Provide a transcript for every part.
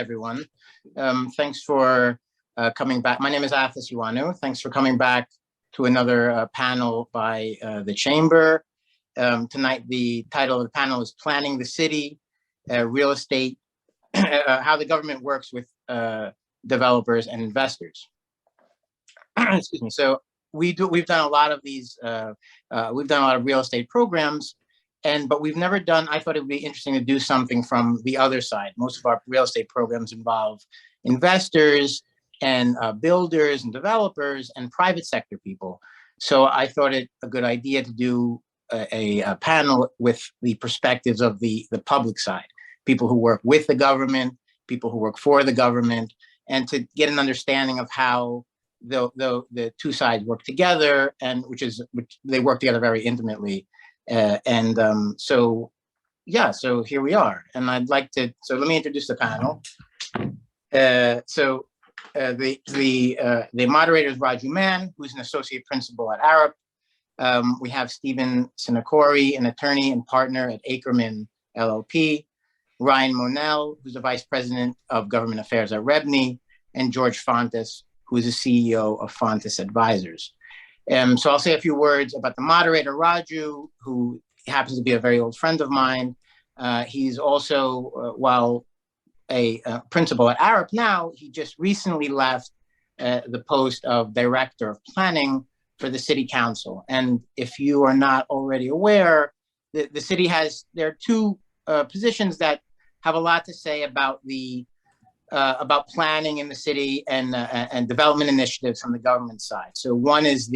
everyone. Thanks for coming back. My name is Athas Iwanu. Thanks for coming back to another panel by the Chamber. Tonight, the title of the panel is Planning the City, Real Estate, How the Government Works with Developers and Investors. Excuse me. So we've done a lot of these, we've done a lot of real estate programs, but we've never done, I thought it would be interesting to do something from the other side. Most of our real estate programs involve investors and builders and developers and private sector people. So I thought it a good idea to do a panel with the perspectives of the public side, people who work with the government, people who work for the government, and to get an understanding of how the two sides work together, and which they work together very intimately. So here we are. And I'd like to, so let me introduce the panel. The moderator is Raju Mann, who's an associate principal at ARUP. We have Stephen Sinacori, an attorney and partner at Akerman, LLP. Ryan Monell, who's the vice president of government affairs at REBNY, and George Fontas, who is the CEO of Fontas Advisors. So I'll say a few words about the moderator, Raju, who happens to be a very old friend of mine. He's also, while a principal at ARUP now, he just recently left the post of director of planning for the city council. And if you are not already aware, the city there are two positions that have a lot to say about about planning in the city and development initiatives from the government side. So one is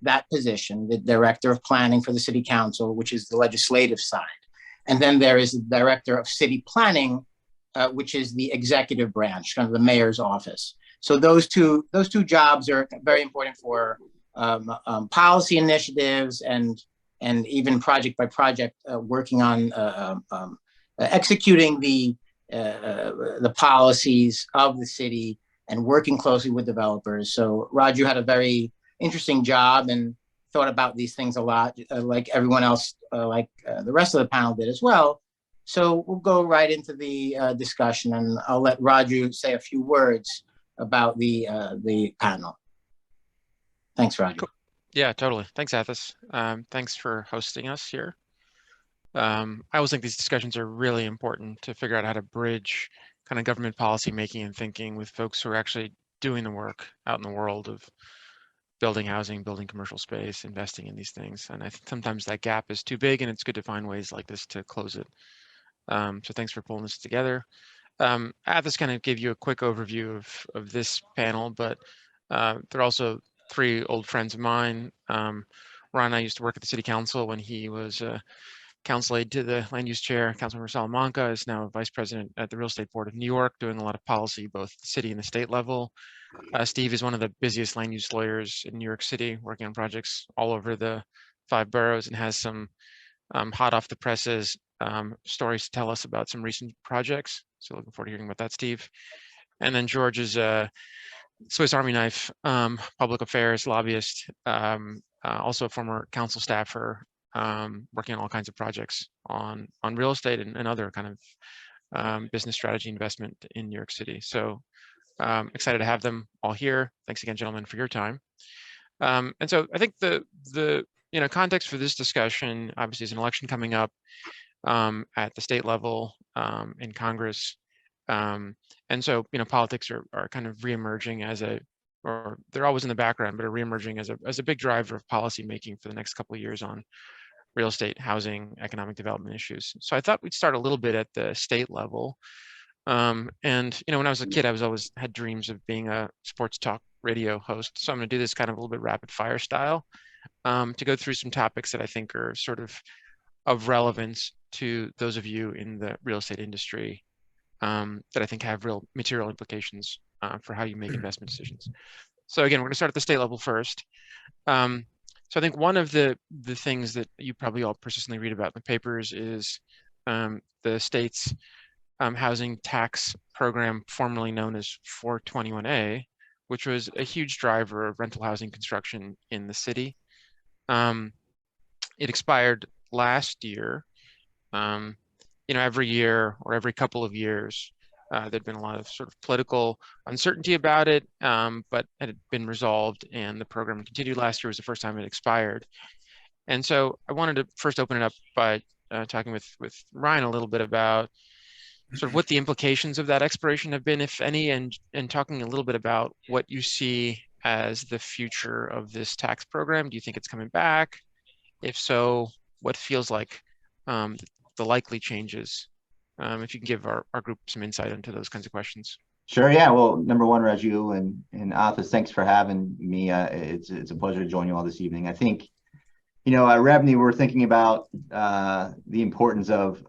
that position, the director of planning for the city council, which is the legislative side. And then there is the director of city planning, which is the executive branch, kind of the mayor's office. So those two jobs are very important for policy initiatives and even project by project working on executing the policies of the city and working closely with developers. So Raju had a very interesting job and thought about these things a lot, like everyone else, the rest of the panel did as well. So we'll go right into the discussion, and I'll let Raju say a few words about the panel. Thanks, Raju. Cool. Yeah, totally. Thanks, Athas. Thanks for hosting us here. I always think these discussions are really important to figure out how to bridge kind of government policy making and thinking with folks who are actually doing the work out in the world of building housing, building commercial space, investing in these things. And I think sometimes that gap is too big, and it's good to find ways like this to close it. So thanks for pulling this together. Athas kind of gave you a quick overview of this panel, but there are also three old friends of mine. Ron and I used to work at the city council when he was council aide to the land use chair. Councilmember Salamanca is now vice president at the Real Estate Board of New York, doing a lot of policy, both the city and the state level. Steve is one of the busiest land use lawyers in New York City, working on projects all over the 5 boroughs, and has some hot off the presses stories to tell us about some recent projects. So looking forward to hearing about that, Steve. And then George is a Swiss Army knife, public affairs lobbyist, also a former council staffer, working on all kinds of projects on real estate and other kind of business strategy investment in New York City. So excited to have them all here. Thanks again, gentlemen, for your time. And so I think the context for this discussion obviously is an election coming up at the state level in Congress. And so politics are kind of reemerging or they're always in the background, but are reemerging as a big driver of policy making for the next couple of years on real estate, housing, economic development issues. So I thought we'd start a little bit at the state level. And when I was a kid, I always had dreams of being a sports talk radio host. So I'm going to do this kind of a little bit rapid fire style to go through some topics that I think are sort of relevance to those of you in the real estate industry that I think have real material implications for how you make investment decisions. So again, we're going to start at the state level first. So I think one of the things that you probably all persistently read about in the papers is the state's housing tax program, formerly known as 421A, which was a huge driver of rental housing construction in the city. It expired last year. Every year or every couple of years, There'd been a lot of sort of political uncertainty about it, but it had been resolved, and the program continued last year. Was the first time it expired. And so I wanted to first open it up by talking with Ryan a little bit about sort of what the implications of that expiration have been, if any, and talking a little bit about what you see as the future of this tax program. Do you think it's coming back? If so, what feels like the likely changes? If you can give our group some insight into those kinds of questions. Sure. Yeah. Well, number one, Raju and Athos, thanks for having me. It's a pleasure to join you all this evening. I think, at REBNY, we're thinking about the importance of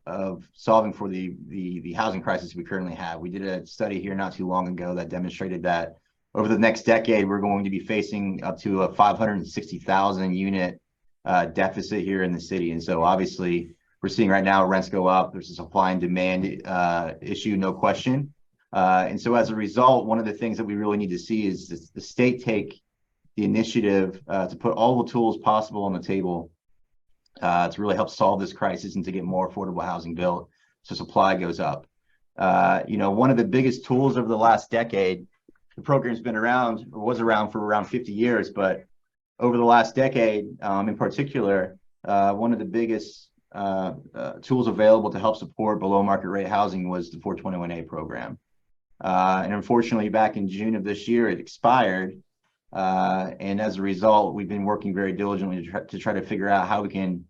solving for the housing crisis we currently have. We did a study here not too long ago that demonstrated that over the next decade, we're going to be facing up to a 560,000 unit deficit here in the city. And so obviously we're seeing right now rents go up. There's a supply and demand issue, no question. And so as a result, one of the things that we really need to see is the state take the initiative to put all the tools possible on the table to really help solve this crisis and to get more affordable housing built so supply goes up. One of the biggest tools over the last decade, the program's been around, or was around for around 50 years, but over the last decade in particular, one of the biggest tools available to help support below market rate housing was the 421A program. And unfortunately, back in June of this year, it expired. And as a result, we've been working very diligently to try to figure out how we can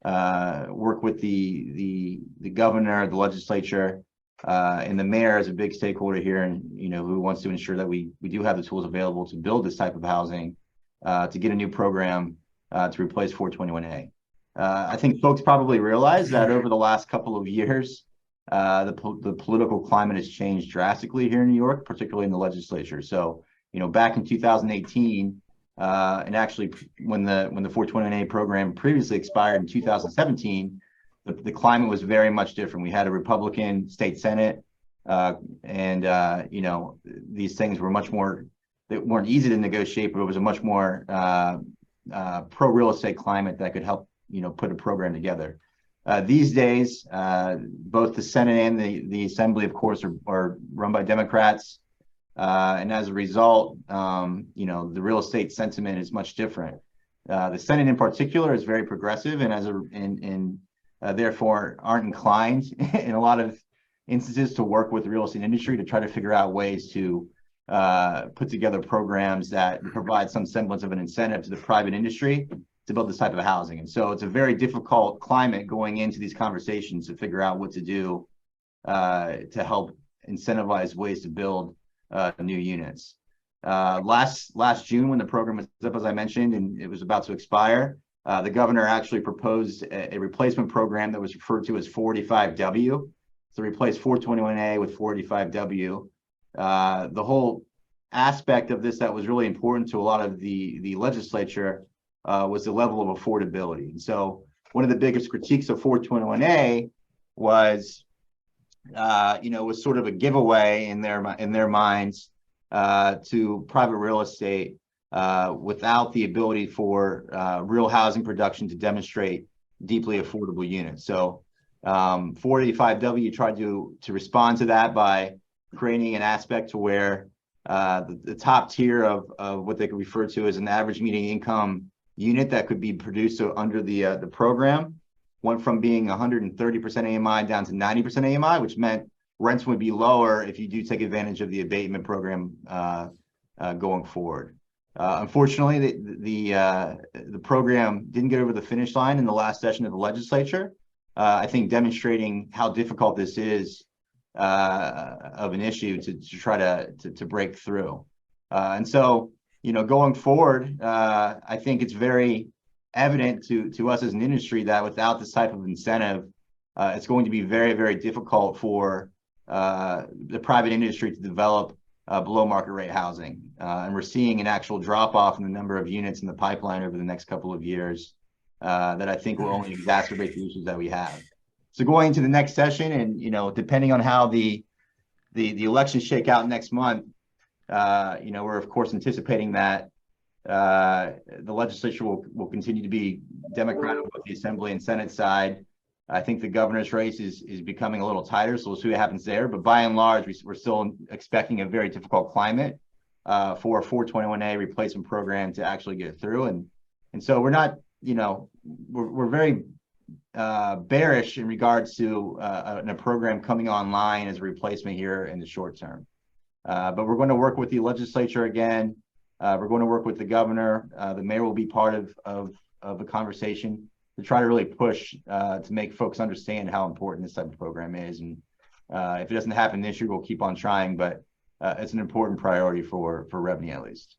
work with the governor, the legislature, and the mayor as a big stakeholder here, and who wants to ensure that we do have the tools available to build this type of housing, to get a new program to replace 421A. I think folks probably realize that over the last couple of years, the political climate has changed drastically here in New York, particularly in the legislature. So, back in 2018, and actually when the 421A program previously expired in 2017, the climate was very much different. We had a Republican state Senate, and these things were much more, they weren't easy to negotiate, but it was a much more pro-real estate climate that could help put a program together. These days, both the Senate and the Assembly, of course, are run by Democrats. And as a result, the real estate sentiment is much different. The Senate in particular is very progressive and therefore aren't inclined in a lot of instances to work with the real estate industry to try to figure out ways to put together programs that provide some semblance of an incentive to the private industry to build this type of housing. And so it's a very difficult climate going into these conversations to figure out what to do to help incentivize ways to build new units. Last June, when the program was up, as I mentioned, and it was about to expire, the governor actually proposed a replacement program that was referred to as 485W to replace 421A with 485W. The whole aspect of this that was really important to a lot of the legislature was the level of affordability. And so one of the biggest critiques of 421A was, was sort of a giveaway in their minds to private real estate without the ability for real housing production to demonstrate deeply affordable units. So 485W tried to respond to that by creating an aspect to where the top tier of what they could refer to as an average median income unit that could be produced under the program went from being 130% AMI down to 90% AMI, which meant rents would be lower if you do take advantage of the abatement program going forward. Unfortunately, the program didn't get over the finish line in the last session of the legislature. I think demonstrating how difficult this is of an issue to try to break through. And so, going forward, I think it's very evident to us as an industry that without this type of incentive, it's going to be very, very difficult for the private industry to develop below market rate housing. And we're seeing an actual drop off in the number of units in the pipeline over the next couple of years that I think will only exacerbate the issues that we have. So going into the next session, and depending on how the elections shake out next month, we're of course anticipating that the legislature will continue to be Democratic with the Assembly and Senate side. I think the governor's race is becoming a little tighter, so we'll see what happens there. But by and large, we're still expecting a very difficult climate for a 421A replacement program to actually get through. And so we're not, we're very bearish in regards to a program coming online as a replacement here in the short term. But we're going to work with the legislature again. We're going to work with the governor. The mayor will be part of a conversation to try to really push to make folks understand how important this type of program is. And if it doesn't happen this year, we'll keep on trying, but it's an important priority for REBNY at least.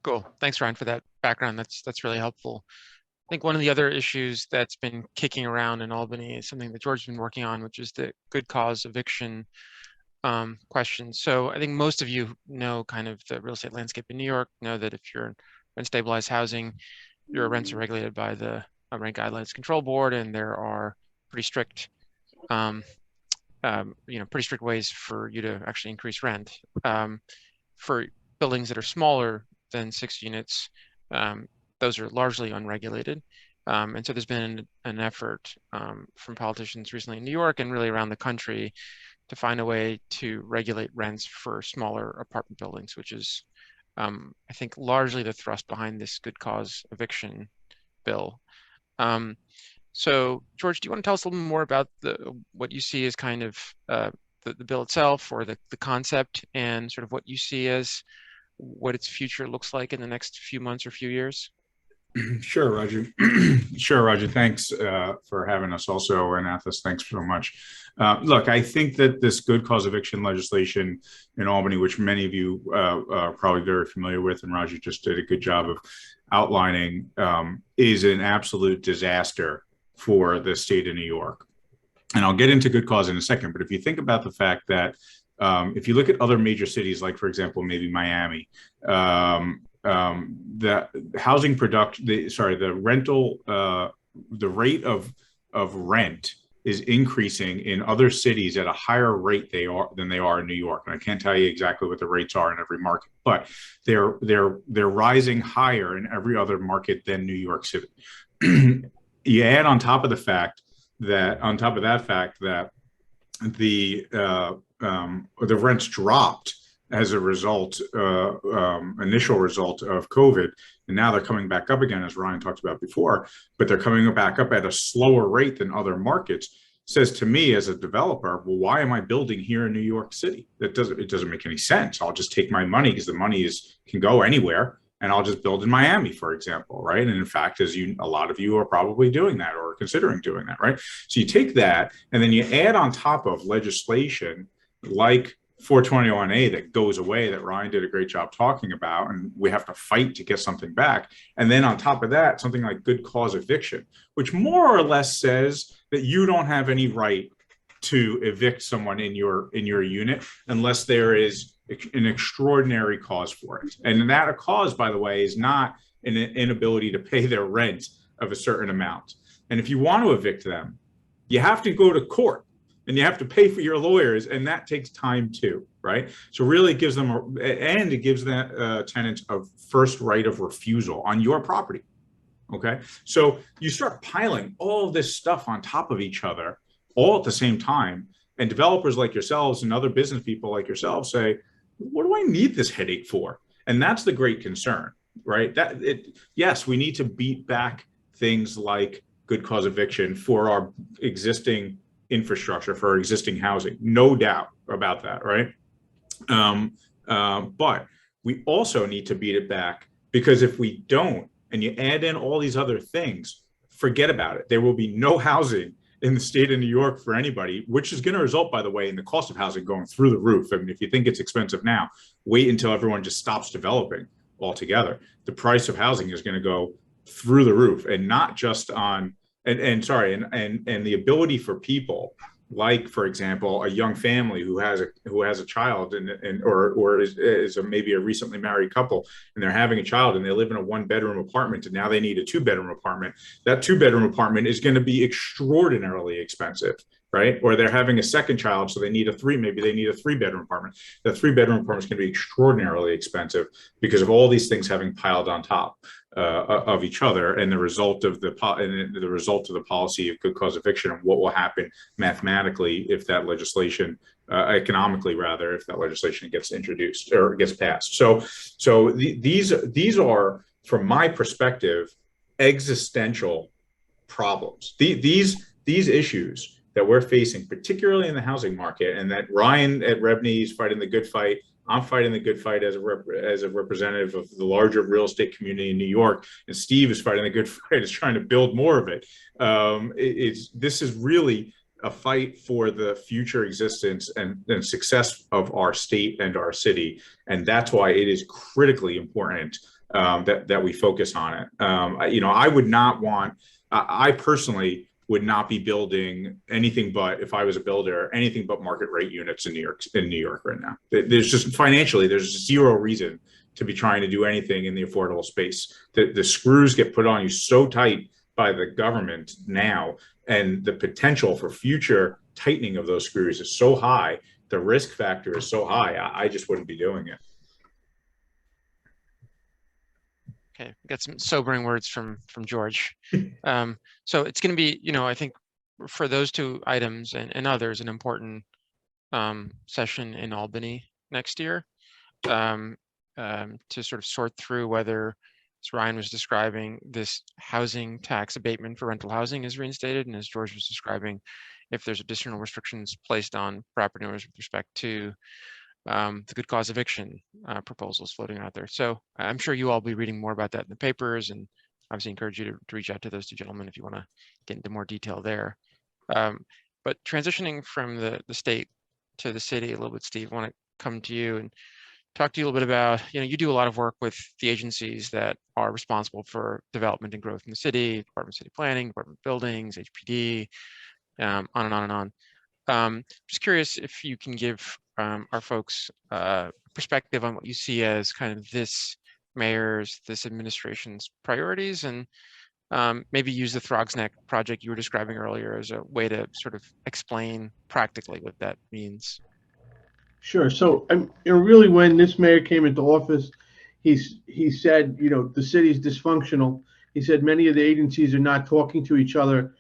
Cool. Thanks, Ryan, for that background. That's really helpful. I think one of the other issues that's been kicking around in Albany is something that George's been working on, which is the good cause eviction question. So I think most of you know kind of the real estate landscape in New York, know that if you're in rent stabilized housing, your rents are regulated by the Rent Guidelines Control Board, and there are pretty strict, pretty strict ways for you to actually increase rent. For buildings that are smaller than 6 units, those are largely unregulated. And so there's been an effort from politicians recently in New York and really around the country to find a way to regulate rents for smaller apartment buildings, which is, I think, largely the thrust behind this good cause eviction bill. So, George, do you want to tell us a little more about what you see as kind of the bill itself, or the concept, and sort of what you see as what its future looks like in the next few months or few years? Sure, Raju. Sure, Raju. Thanks for having us also. And Athos, thanks so much. Look, I think that this good cause eviction legislation in Albany, which many of you are probably very familiar with, and Raju just did a good job of outlining, is an absolute disaster for the state of New York. And I'll get into good cause in a second. But if you think about the fact that if you look at other major cities, like, for example, maybe Miami, the housing production, the rate of rent is increasing in other cities at a higher rate than they are in New York. And I can't tell you exactly what the rates are in every market, but they're rising higher in every other market than New York City. You add on top of that fact that the rents dropped as a result, initial result of COVID, and now they're coming back up again, as Ryan talked about before, but they're coming back up at a slower rate than other markets. Says to me as a developer, well, why am I building here in New York City? It doesn't make any sense. I'll just take my money, because the money can go anywhere, and I'll just build in Miami, for example, right? And in fact, a lot of you are probably doing that or considering doing that, right? So you take that, and then you add on top of legislation like 421A that goes away, that Ryan did a great job talking about, and we have to fight to get something back. And then on top of that, something like good cause eviction, which more or less says that you don't have any right to evict someone in your unit unless there is an extraordinary cause for it. And that cause, by the way, is not an inability to pay their rent of a certain amount. And if you want to evict them, you have to go to court, and you have to pay for your lawyers, and that takes time too, right? So really it gives them, it gives the tenants a first right of refusal on your property, okay? So you start piling all this stuff on top of each other all at the same time, and developers like yourselves and other business people like yourselves say, what do I need this headache for? And that's the great concern, right? Yes, we need to beat back things like good cause eviction for our existing infrastructure, for our existing housing, no doubt about that, right? But we also need to beat it back, because if we don't, and you add in all these other things, forget about it. There will be no housing in the state of New York for anybody, which is going to result, by the way, in the cost of housing going through the roof. I mean, if you think it's expensive now, wait until everyone just stops developing altogether. The price of housing is going to go through the roof, and not just on, and the ability for people, like, for example, a young family who has a child or is maybe a recently married couple, and they're having a child, and they live in a 1-bedroom apartment, and now they need a 2-bedroom apartment. That 2-bedroom apartment is going to be extraordinarily expensive, right? Or they're having a second child, so maybe they need a 3-bedroom apartment. The 3-bedroom apartment is going to be extraordinarily expensive because of all these things having piled on top. of each other, and the result of the policy of good cause eviction, and what will happen mathematically if that legislation, economically rather, if that legislation gets introduced or gets passed. So these are, from my perspective, existential problems. These issues that we're facing, particularly in the housing market, and that Ryan at REBNY is fighting the good fight. I'm fighting the good fight as a representative of the larger real estate community in New York, and Steve is fighting the good fight, is trying to build more of it. This is really a fight for the future existence and success of our state and our city, and that's why it is critically important that we focus on it. I would not want. I personally would not be building anything but, if I was a builder, anything but market rate units in New York right now. There's just financially, there's zero reason to be trying to do anything in the affordable space. The screws get put on you so tight by the government now, and the potential for future tightening of those screws is so high. The risk factor is so high. I just wouldn't be doing it. Okay, we got some sobering words from George. So it's going to be, I think for those two items and others, an important session in Albany next year to sort of sort through whether, as Ryan was describing, this housing tax abatement for rental housing is reinstated, and as George was describing, if there's additional restrictions placed on property owners with respect to the good cause eviction proposals floating out there. So I'm sure you all will be reading more about that in the papers, and obviously encourage you to reach out to those two gentlemen if you want to get into more detail there. But transitioning from the state to the city a little bit, Steve, I want to come to you and talk to you a little bit about, you do a lot of work with the agencies that are responsible for development and growth in the city, Department of City Planning, Department of Buildings, HPD, on and on and on. Just curious if you can give our folks perspective on what you see as kind of this mayor's, this administration's priorities, and maybe use the Throgs Neck project you were describing earlier as a way to sort of explain practically what that means. Sure. So, really, when this mayor came into office, he said, the city's dysfunctional. He said many of the agencies are not talking to each other.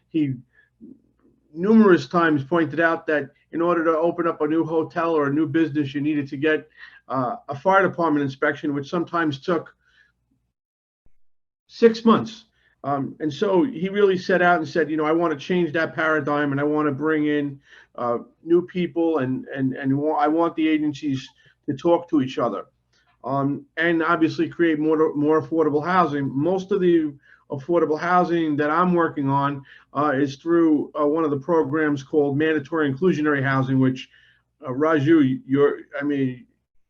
He numerous times pointed out that in order to open up a new hotel or a new business, you needed to get a fire department inspection, which sometimes took 6 months. And so he really set out and said, I want to change that paradigm, and I want to bring in new people, and I want the agencies to talk to each other, and obviously create more affordable housing. Most of the affordable housing that I'm working on is through one of the programs called mandatory inclusionary housing, which Raju,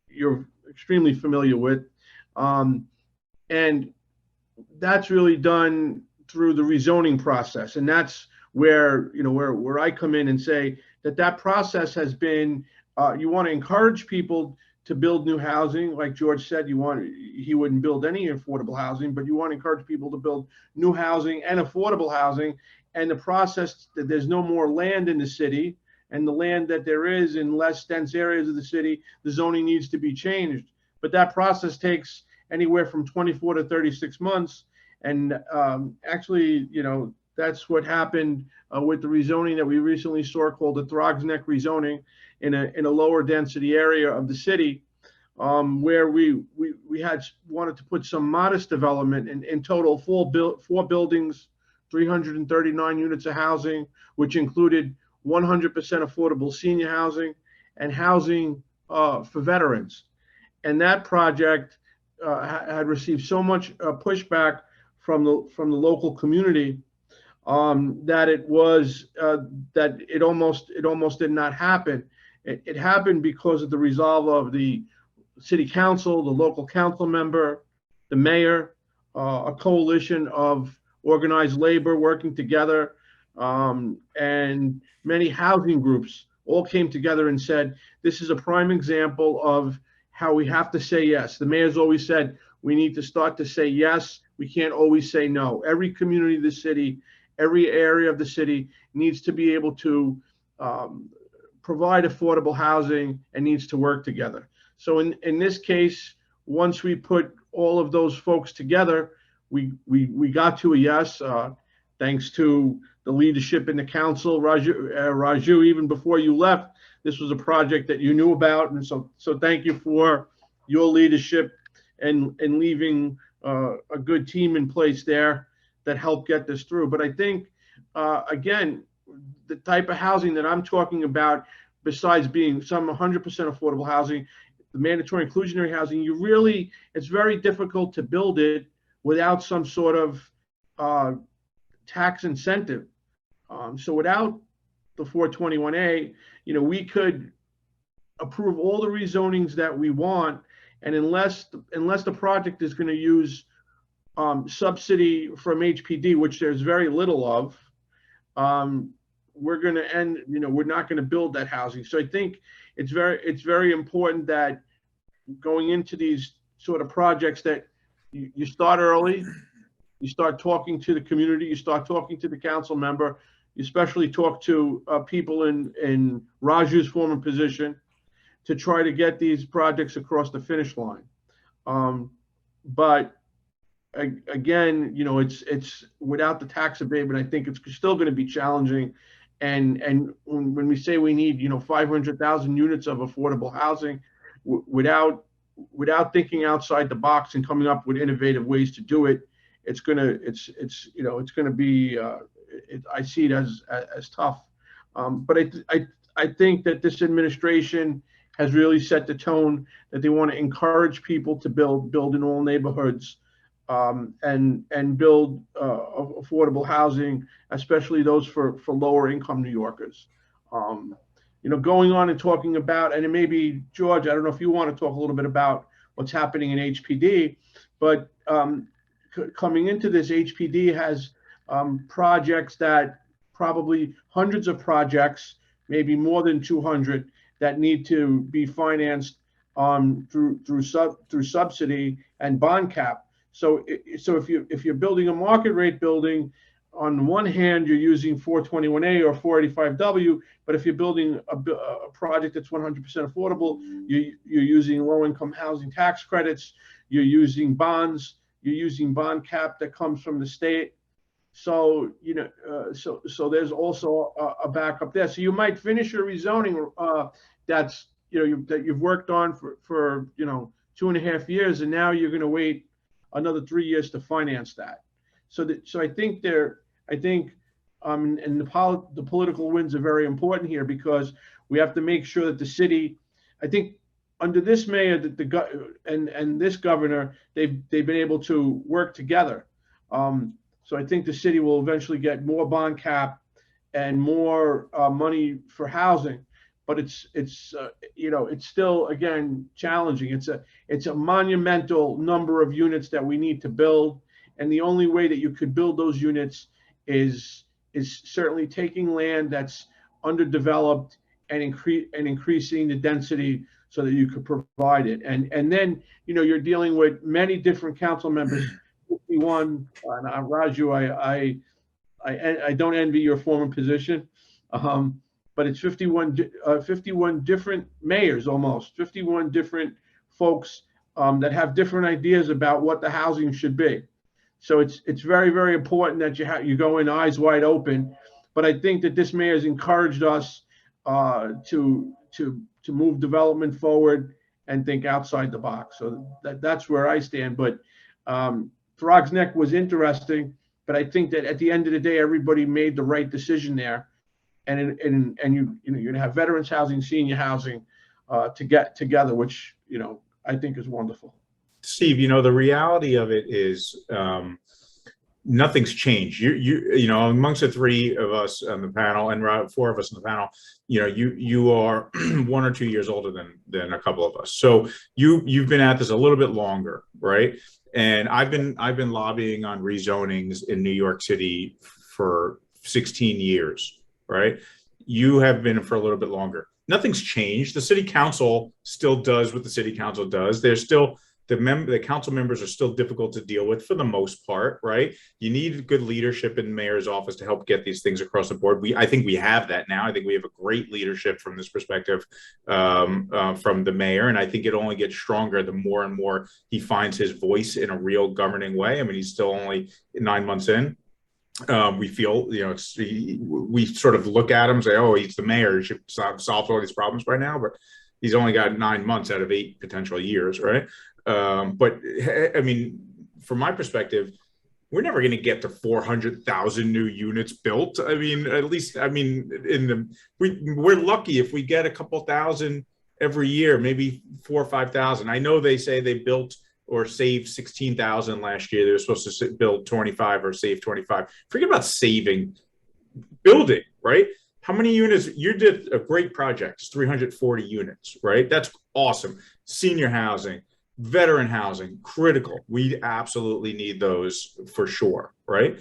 you're extremely familiar with, and that's really done through the rezoning process. And that's where, where I come in and say that process has been, you want to encourage people to build new housing. Like George said, he wouldn't build any affordable housing, but you want to encourage people to build new housing and affordable housing. And the process, that there's no more land in the city, and the land that there is in less dense areas of the city, the zoning needs to be changed. But that process takes anywhere from 24 to 36 months. And actually, that's what happened with the rezoning that we recently saw, called the Throgs Neck rezoning, in a lower density area of the city, where we had wanted to put some modest development, in total 4 buildings, 339 units of housing, which included 100% affordable senior housing and housing for veterans. And that project had received so much pushback from the local community that it almost did not happen. It happened because of the resolve of the city council, the local council member, the mayor, a coalition of organized labor working together, and many housing groups all came together and said, this is a prime example of how we have to say yes. The mayor's always said, we need to start to say yes. We can't always say no. Every community of the city, every area of the city needs to be able to provide affordable housing and needs to work together. So in this case, once we put all of those folks together, we got to a yes, thanks to the leadership in the council. Raju, even before you left, this was a project that you knew about, and so thank you for your leadership and leaving a good team in place there that helped get this through. But I think, again, the type of housing that I'm talking about, besides being some 100% affordable housing, the mandatory inclusionary housing, it's very difficult to build it without some sort of tax incentive. So without the 421A, we could approve all the rezonings that we want, and unless the project is going to use subsidy from HPD, which there's very little of, we're going to end. We're not going to build that housing. So I think it's very important that going into these sort of projects that you start early, you start talking to the community, you start talking to the council member, you especially talk to people in Raju's former position to try to get these projects across the finish line. But again, it's without the tax abatement, I think it's still going to be challenging. And when we say we need 500,000 units of affordable housing, without thinking outside the box and coming up with innovative ways to do it, it's gonna be I see it as tough. But I think that this administration has really set the tone that they want to encourage people to build in all neighborhoods, and build affordable housing, especially those for lower income New Yorkers. Going on and talking about, and it may be, George, I don't know if you want to talk a little bit about what's happening in HPD, but coming into this, HPD has projects that probably hundreds of projects, maybe more than 200, that need to be financed through subsidy and bond cap. So if you're building a market rate building, on one hand, you're using 421A or 485W, but if you're building a project that's 100% affordable, you're using low-income housing tax credits, you're using bonds, you're using bond cap that comes from the state. So so there's also a backup there. So you might finish your rezoning that you've worked on for 2.5 years, and now you're going to wait another 3 years to finance that. So I think and the political wins are very important here, because we have to make sure that the city, I think under this mayor and this governor, they've been able to work together. So I think the city will eventually get more bond cap and more money for housing, but it's still, again, challenging. It's a monumental number of units that we need to build, and the only way that you could build those units is certainly taking land that's underdeveloped and increasing the density so that you could provide it. And then you're dealing with many different council members. 51, Raju, I don't envy your former position, but it's 51 different mayors, almost 51 different folks that have different ideas about what the housing should be. So it's very, very important that you go in eyes wide open. But I think that this mayor has encouraged us to move development forward and think outside the box. So that's where I stand. But Throg's Neck was interesting, but I think that at the end of the day, everybody made the right decision there. And you're gonna have veterans housing, senior housing to get together, which I think is wonderful. Steve, the reality of it is nothing's changed. You amongst the three of us on the panel and 4 of us on the panel, you are 1 or 2 years older than a couple of us. So you've been at this a little bit longer, right? And I've been lobbying on rezonings in New York City for 16 years, right? You have been for a little bit longer. Nothing's changed. The city council still does what the city council does. There's still the council members are still difficult to deal with for the most part, right? You need good leadership in the mayor's office to help get these things across the board. I think we have that now. I think we have a great leadership from this perspective from the mayor, and I think it only gets stronger the more and more he finds his voice in a real governing way. I mean, he's still only 9 months in. We feel, we sort of look at him and say, oh, he's the mayor, he should solve all these problems by now, but he's only got 9 months out of 8 potential years, right? But I mean, from my perspective, we're never going to get to 400,000 new units built. I mean, at least, I mean, we're lucky if we get a couple thousand every year, maybe 4,000 or 5,000. I know they say they built or saved 16,000 last year. They were supposed to build 25 or save 25. Forget about saving, building, right? How many units? You did a great project, 340 units, right? That's awesome. Senior housing, veteran housing, critical. We absolutely need those for sure, right?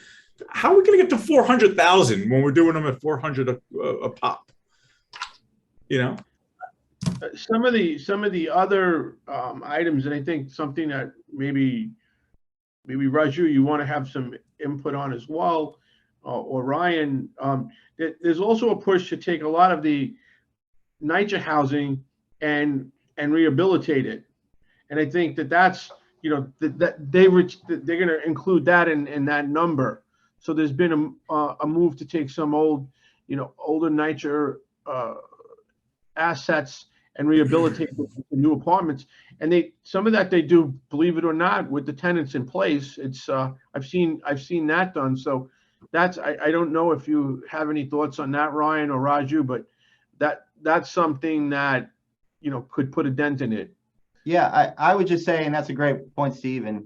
How are we going to get to 400,000 when we're doing them at 400 a pop? You know? Some of the other items, and I think something that maybe Raju, you want to have some input on as well, or Ryan, there's also a push to take a lot of the NYCHA housing and rehabilitate it. And I think that's, that they're going to include that in that number. So there's been a move to take some older NYCHA assets and rehabilitate them into new apartments. And some of that they do, believe it or not, with the tenants in place. It's I've seen that done. So that's I don't know if you have any thoughts on that, Ryan or Raju, but that's something that could put a dent in it. Yeah, I would just say, and that's a great point, Steve, and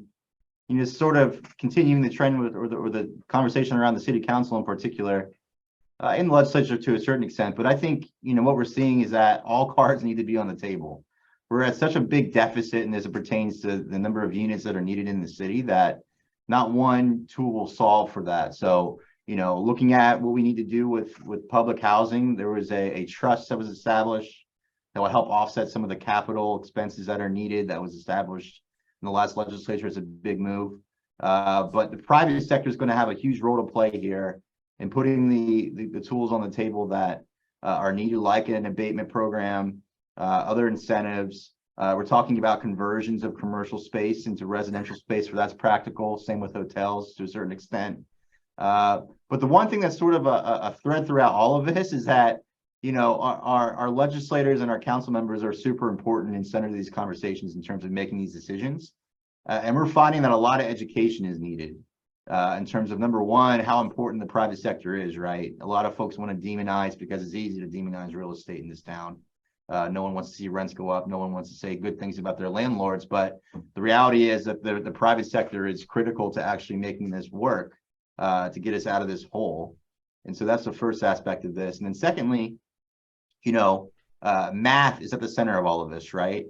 sort of continuing the trend with or the conversation around the city council in particular. In the legislature to a certain extent, but I think what we're seeing is that all cards need to be on the table. We're at such a big deficit, and as it pertains to the number of units that are needed in the city, that not one tool will solve for that. So looking at what we need to do with public housing, there was a trust that was established that will help offset some of the capital expenses that are needed. That was established in the last legislature. It's a big move, but the private sector is going to have a huge role to play here. And putting the tools on the table that are needed, like an abatement program, other incentives. We're talking about conversions of commercial space into residential space where that's practical. Same with hotels to a certain extent. But the one thing that's sort of a thread throughout all of this is that our legislators and our council members are super important in center of these conversations in terms of making these decisions. And we're finding that a lot of education is needed. In terms of, number one, how important the private sector is, right? A lot of folks want to demonize, because it's easy to demonize real estate in this town. No one wants to see rents go up. No one wants to say good things about their landlords. But the reality is that the private sector is critical to actually making this work, to get us out of this hole. And so that's the first aspect of this. And then secondly, math is at the center of all of this, right?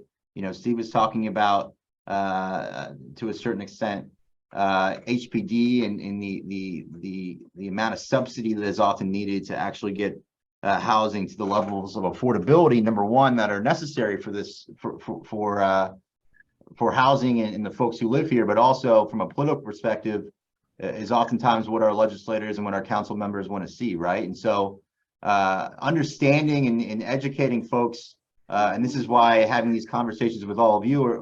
Steve was talking about, to a certain extent, HPD and the amount of subsidy that is often needed to actually get housing to the levels of affordability, number one, that are necessary for this for housing and the folks who live here, but also from a political perspective is oftentimes what our legislators and what our council members want to see, right? And so understanding and educating folks, and this is why having these conversations with all of you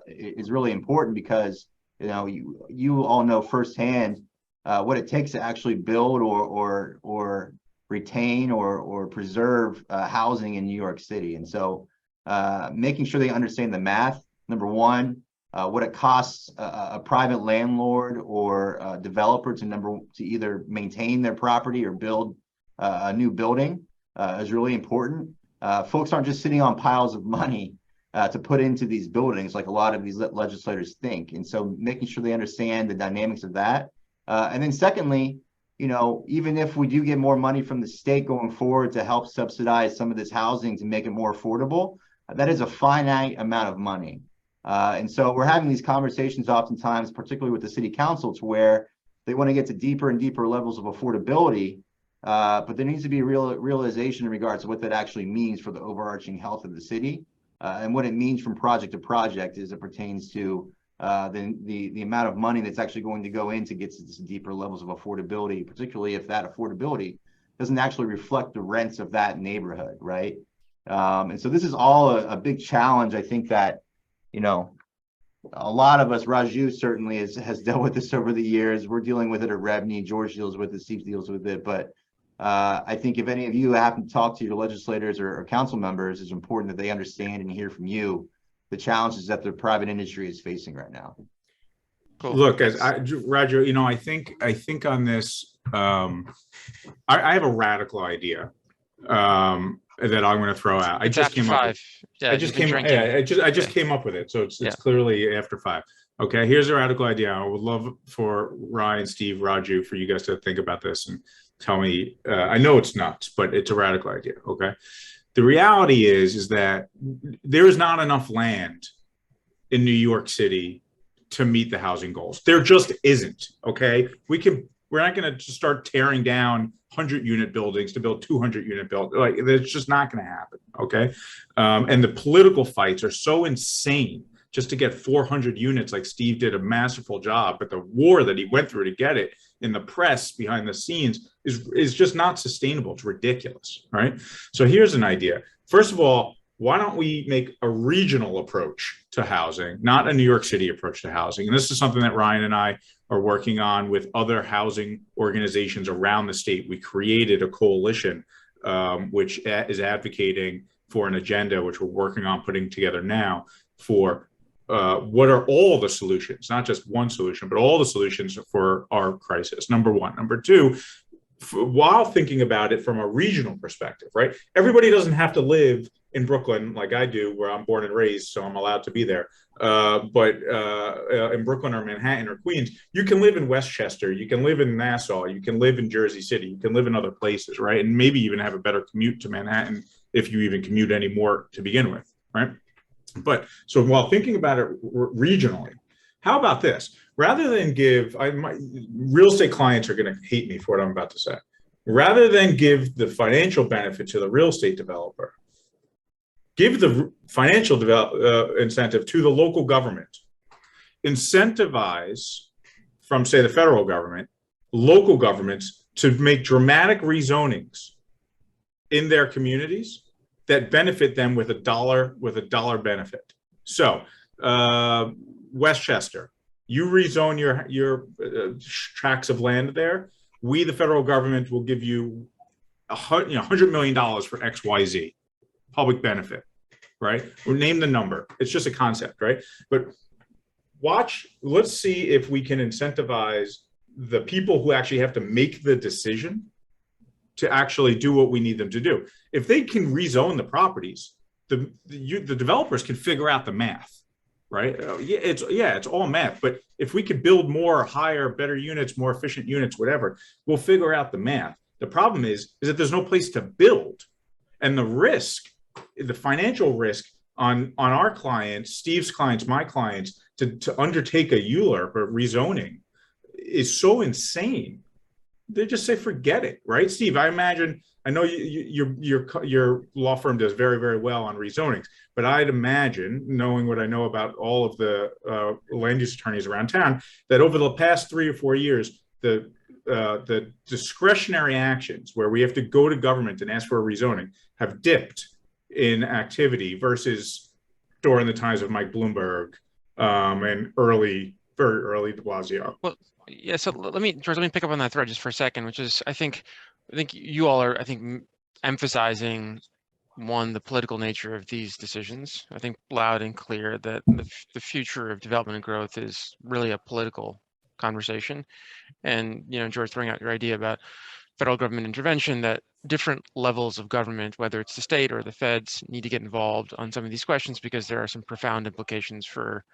is really important, because you all know firsthand what it takes to actually build or retain or preserve housing in New York City. And so making sure they understand the math, number one, what it costs a private landlord or a developer to either maintain their property or build a new building is really important. Folks aren't just sitting on piles of money to put into these buildings like a lot of these legislators think. And so making sure they understand the dynamics of that. And then secondly, even if we do get more money from the state going forward to help subsidize some of this housing to make it more affordable, that is a finite amount of money. And so we're having these conversations oftentimes, particularly with the city council, to where they want to get to deeper and deeper levels of affordability. But there needs to be a realization in regards to what that actually means for the overarching health of the city. and what it means from project to project as it pertains to the amount of money that's actually going to go in to get to deeper levels of affordability, particularly if that affordability doesn't actually reflect the rents of that neighborhood, right? And so this is all a big challenge. I think that, you know, a lot of us, Raju certainly has dealt with this over the years. We're dealing with it at REBNY. George deals with it. Steve deals with it. But I think if any of you happen to talk to your legislators or council members, it's important that they understand and hear from you the challenges that the private industry is facing right now. Cool. Look, Raju, you know, I think on this, I have a radical idea that I'm going to throw out. I just came up with it, so it's clearly after 5. Okay, here's a radical idea. I would love for Ryan, Steve, Raju, for you guys to think about this and tell me. I know it's nuts, but it's a radical idea. Okay, the reality is that there is not enough land in New York City to meet the housing goals. There just isn't. Okay, we're not going to start tearing down 100-unit buildings to build 200-unit buildings. Like, that's just not going to happen. Okay, and the political fights are so insane just to get 400 units. Like Steve did a masterful job, but the war that he went through to get it in the press behind the scenes is just not sustainable. It's ridiculous, right? So here's an idea. First of all, why don't we make a regional approach to housing, not a New York City approach to housing? And this is something that Ryan and I are working on with other housing organizations around the state. We created a coalition which is advocating for an agenda, which we're working on putting together now, for what are all the solutions, not just one solution, but all the solutions for our crisis, number one. Number two, while thinking about it from a regional perspective, right? Everybody doesn't have to live in Brooklyn like I do, where I'm born and raised, so I'm allowed to be there. But in Brooklyn or Manhattan or Queens, you can live in Westchester, you can live in Nassau, you can live in Jersey City, you can live in other places, right? And maybe even have a better commute to Manhattan if you even commute anymore to begin with, right? But so while thinking about it regionally, how about this? Rather than give, my real estate clients are going to hate me for what I'm about to say. Rather than give the financial benefit to the real estate developer, give the financial incentive to the local government. Incentivize from, say, the federal government, local governments to make dramatic rezonings in their communities that benefit them with a dollar benefit. So Westchester, you rezone your tracts of land there. We, the federal government, will give you $100 million for XYZ public benefit, right? Or name the number. It's just a concept, right? But let's see if we can incentivize the people who actually have to make the decision to actually do what we need them to do. If they can rezone the properties, the developers can figure out the math, right? It's all math. But if we could build more, higher, better units, more efficient units, whatever, we'll figure out the math. The problem is that there's no place to build, and the risk, the financial risk on our clients, Steve's clients, my clients, to undertake a ULURP or rezoning is so insane. They just say, forget it, right? Steve, I know your law firm does very, very well on rezonings, but I'd imagine, knowing what I know about all of the land use attorneys around town, that over the past 3 or 4 years, the discretionary actions where we have to go to government and ask for a rezoning have dipped in activity versus during the times of Mike Bloomberg and very early de Blasio. Well, yeah, so George, let me pick up on that thread just for a second, which is, I think you all are, emphasizing, one, the political nature of these decisions. I think loud and clear that the future of development and growth is really a political conversation. And, George, throwing out your idea about federal government intervention, that different levels of government, whether it's the state or the feds, need to get involved on some of these questions because there are some profound implications for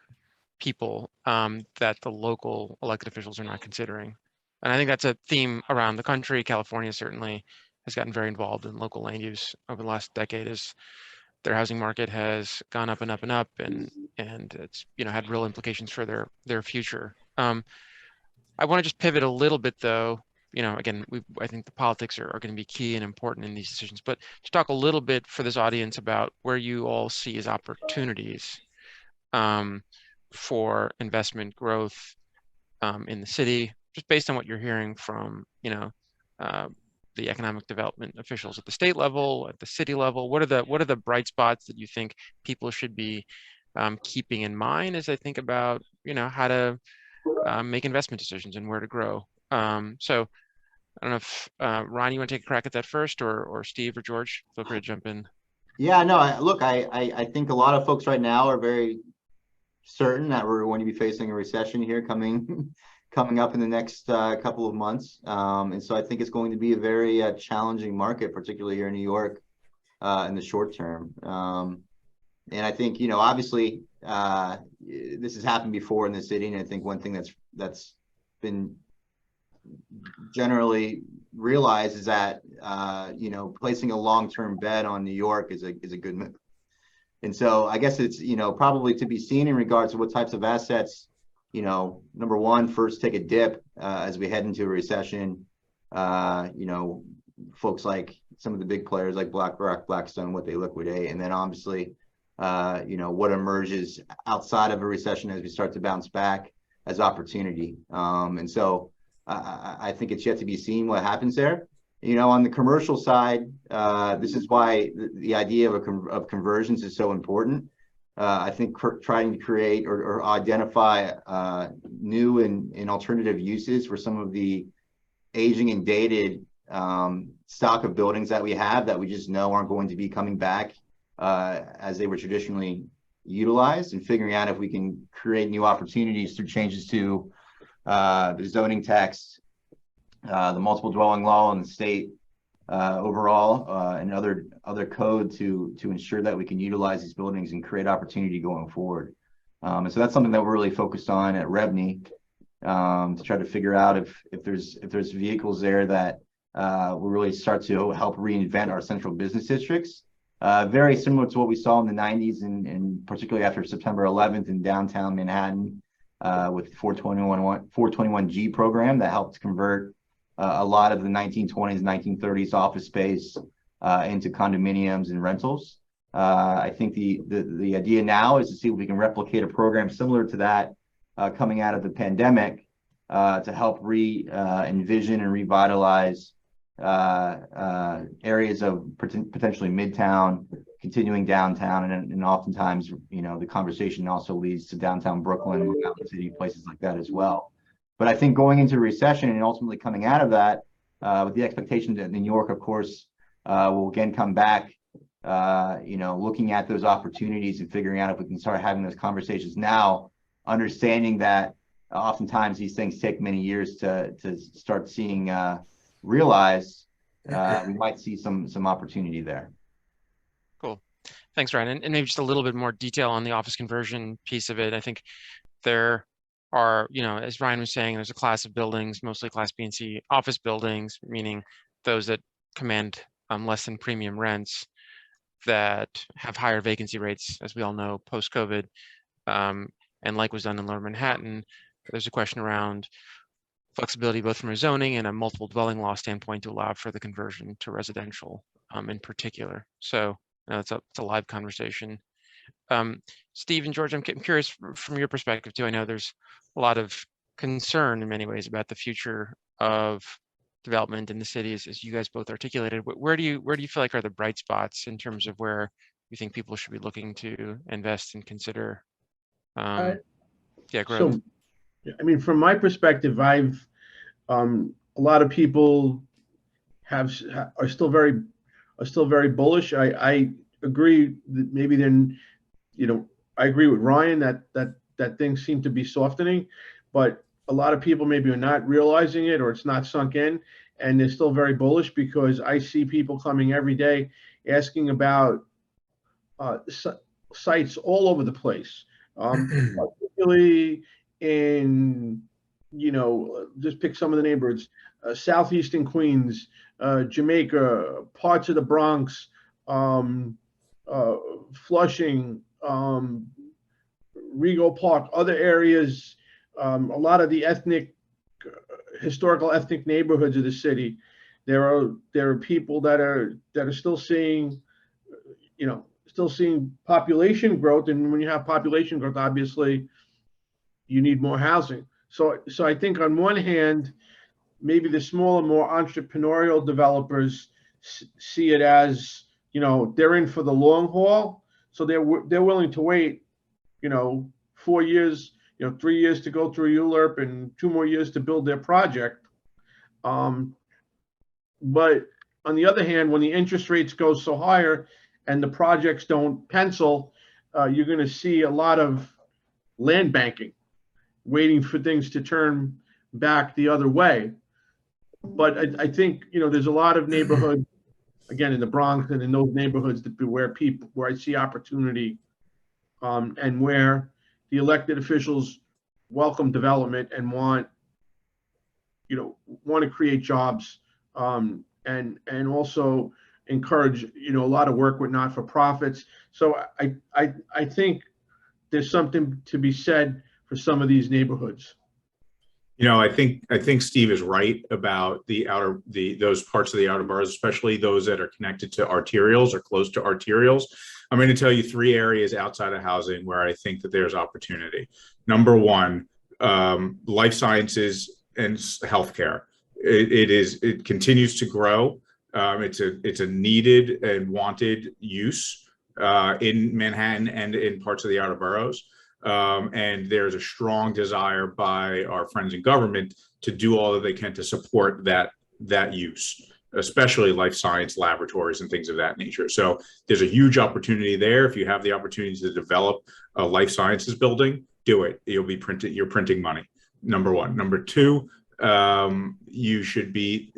people that the local elected officials are not considering. And I think that's a theme around the country. California certainly has gotten very involved in local land use over the last decade as their housing market has gone up and up and up, and it's had real implications for their future. I want to just pivot a little bit though, again, I think the politics are going to be key and important in these decisions. But to talk a little bit for this audience about where you all see as opportunities for investment growth in the city, just based on what you're hearing from, the economic development officials at the state level, at the city level. What are the bright spots that you think people should be keeping in mind as they think about, how to make investment decisions and where to grow? So I don't know if Ryan, you want to take a crack at that first, or Steve or George, feel free to jump in. Yeah, no, look, I think a lot of folks right now are very certain that we're going to be facing a recession here coming up in the next couple of months. And so I think it's going to be a very challenging market, particularly here in New York in the short term. And I think, obviously this has happened before in the city. And I think one thing that's been generally realized is that, placing a long-term bet on New York is a good move. And so I guess it's, probably to be seen in regards to what types of assets, number one, first take a dip as we head into a recession. Folks like some of the big players like BlackRock, Blackstone, what they liquidate. And then obviously, what emerges outside of a recession as we start to bounce back as opportunity. And so I think it's yet to be seen what happens there. On the commercial side, this is why the idea of conversions is so important. I think trying to create or identify new and alternative uses for some of the aging and dated stock of buildings that we have that we just know aren't going to be coming back as they were traditionally utilized, and figuring out if we can create new opportunities through changes to the zoning text, the multiple dwelling law in the state overall, and other code to ensure that we can utilize these buildings and create opportunity going forward. And so that's something that we're really focused on at REBNY, to try to figure out if there's vehicles there that will really start to help reinvent our central business districts. Very similar to what we saw in the 90s and particularly after September 11th in downtown Manhattan with 421G program that helped convert a lot of the 1920s, 1930s office space into condominiums and rentals. I think the idea now is to see if we can replicate a program similar to that coming out of the pandemic to help envision and revitalize areas of potentially Midtown, continuing downtown, and oftentimes, the conversation also leads to downtown Brooklyn, Mountain City, places like that as well. But I think going into a recession and ultimately coming out of that, with the expectation that New York, of course, will again come back, looking at those opportunities and figuring out if we can start having those conversations now, understanding that oftentimes these things take many years to start seeing realized. We might see some opportunity there. Cool. Thanks, Ryan. And maybe just a little bit more detail on the office conversion piece of it. I think there are, as Ryan was saying, there's a class of buildings, mostly Class B and C office buildings, meaning those that command less than premium rents, that have higher vacancy rates, as we all know, post-COVID. And like was done in Lower Manhattan, there's a question around flexibility both from a zoning and a multiple dwelling law standpoint to allow for the conversion to residential in particular. So it's a live conversation. Steve and George, I'm curious from your perspective too. I know there's a lot of concern in many ways about the future of development in the city, as you guys both articulated. Where do you feel like are the bright spots in terms of where you think people should be looking to invest and consider growth? So, I mean, from my perspective, a lot of people are still very bullish. I agree that maybe then, I agree with Ryan that things seem to be softening, but a lot of people maybe are not realizing it, or it's not sunk in, and they're still very bullish, because I see people coming every day asking about sites all over the place, particularly in, just pick some of the neighborhoods, southeastern Queens, Jamaica, parts of the Bronx, Flushing, Rego Park, other areas, a lot of the ethnic historical ethnic neighborhoods of the city. There are people that are still seeing, still seeing population growth, and when you have population growth, obviously you need more housing. So I think on one hand, maybe the smaller, more entrepreneurial developers see it as, they're in for the long haul, so they're willing to wait, 4 years, 3 years to go through ULURP and 2 more years to build their project. But on the other hand, when the interest rates go so higher and the projects don't pencil, you're going to see a lot of land banking, waiting for things to turn back the other way. But I think, there's a lot of neighborhoods, again, in the Bronx and in those neighborhoods where I see opportunity, and where the elected officials welcome development and want to create jobs, and also encourage, a lot of work with not-for-profits. So I think there's something to be said for some of these neighborhoods. I think Steve is right about those parts of the outer boroughs, especially those that are connected to arterials or close to arterials. I'm going to tell you 3 areas outside of housing where I think that there's opportunity. Number one, life sciences and healthcare. It continues to grow. It's a needed and wanted use in Manhattan and in parts of the outer boroughs. And there's a strong desire by our friends in government to do all that they can to support that use, especially life science laboratories and things of that nature. So there's a huge opportunity there. If you have the opportunity to develop a life sciences building, do it. You're printing money. Number one. Number two, you should be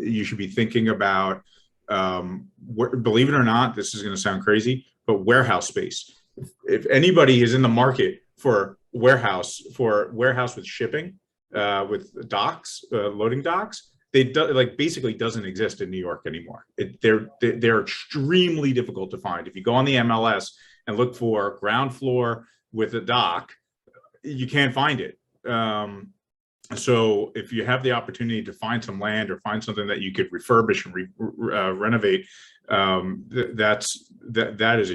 thinking about, believe it or not, this is going to sound crazy, but warehouse space. If anybody is in the market for warehouse with shipping, with docks, loading docks, basically doesn't exist in New York anymore. They're extremely difficult to find. If you go on the MLS and look for ground floor with a dock, you can't find it. So if you have the opportunity to find some land or find something that you could refurbish and renovate, that is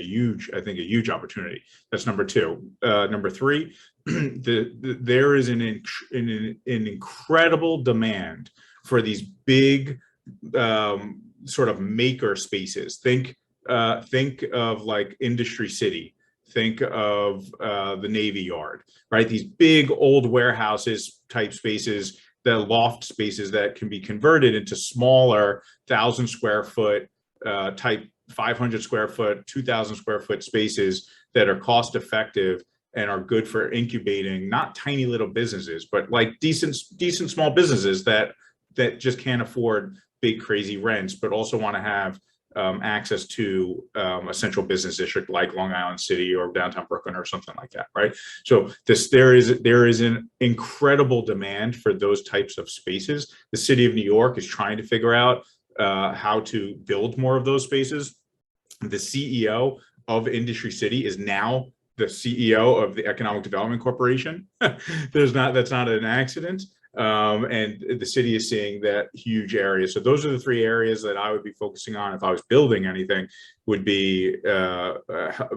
I think a huge opportunity. That's number two. Number three, there is an incredible demand for these big sort of maker spaces. Think of like Industry City. Think of the Navy Yard, right? These big old warehouses type spaces, the loft spaces that can be converted into smaller 1,000 square foot type 500 square foot, 2,000 square foot spaces that are cost effective and are good for incubating, not tiny little businesses, but like decent small businesses that just can't afford big crazy rents, but also want to have access to a central business district like Long Island City or downtown Brooklyn or something like that, right? So there is an incredible demand for those types of spaces. The city of New York is trying to figure out how to build more of those spaces. The CEO of Industry City is now the CEO of the Economic Development Corporation. That's not an accident. And the city is seeing that huge area. So those are the 3 areas that I would be focusing on if I was building anything, would be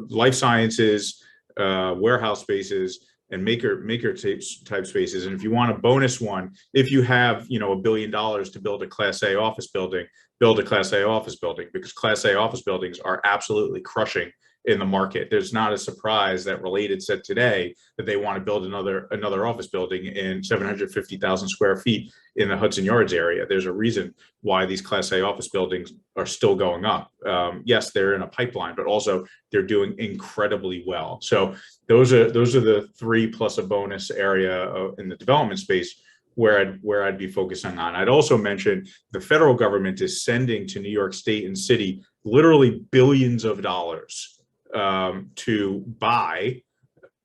life sciences, warehouse spaces, and maker type spaces. And if you want a bonus one, if you have $1 billion to build a Class A office building, build a Class A office building, because Class A office buildings are absolutely crushing in the market. There's not a surprise that Related said today that they want to build another office building in 750,000 square feet in the Hudson Yards area. There's a reason why these Class A office buildings are still going up. Yes, they're in a pipeline, but also they're doing incredibly well. So those are the 3 plus a bonus area in the development space where I'd be focusing on. I'd also mention the federal government is sending to New York State and city literally billions of dollars to buy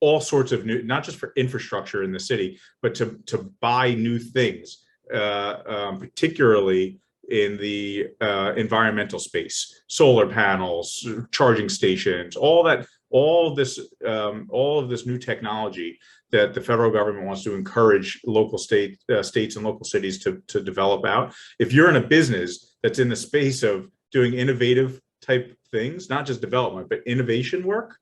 all sorts of new, not just for infrastructure in the city, but to buy new things, particularly in the environmental space, solar panels, charging stations, all of this new technology that the federal government wants to encourage local states and local cities to develop out. If you're in a business that's in the space of doing innovative type things, not just development, but innovation work,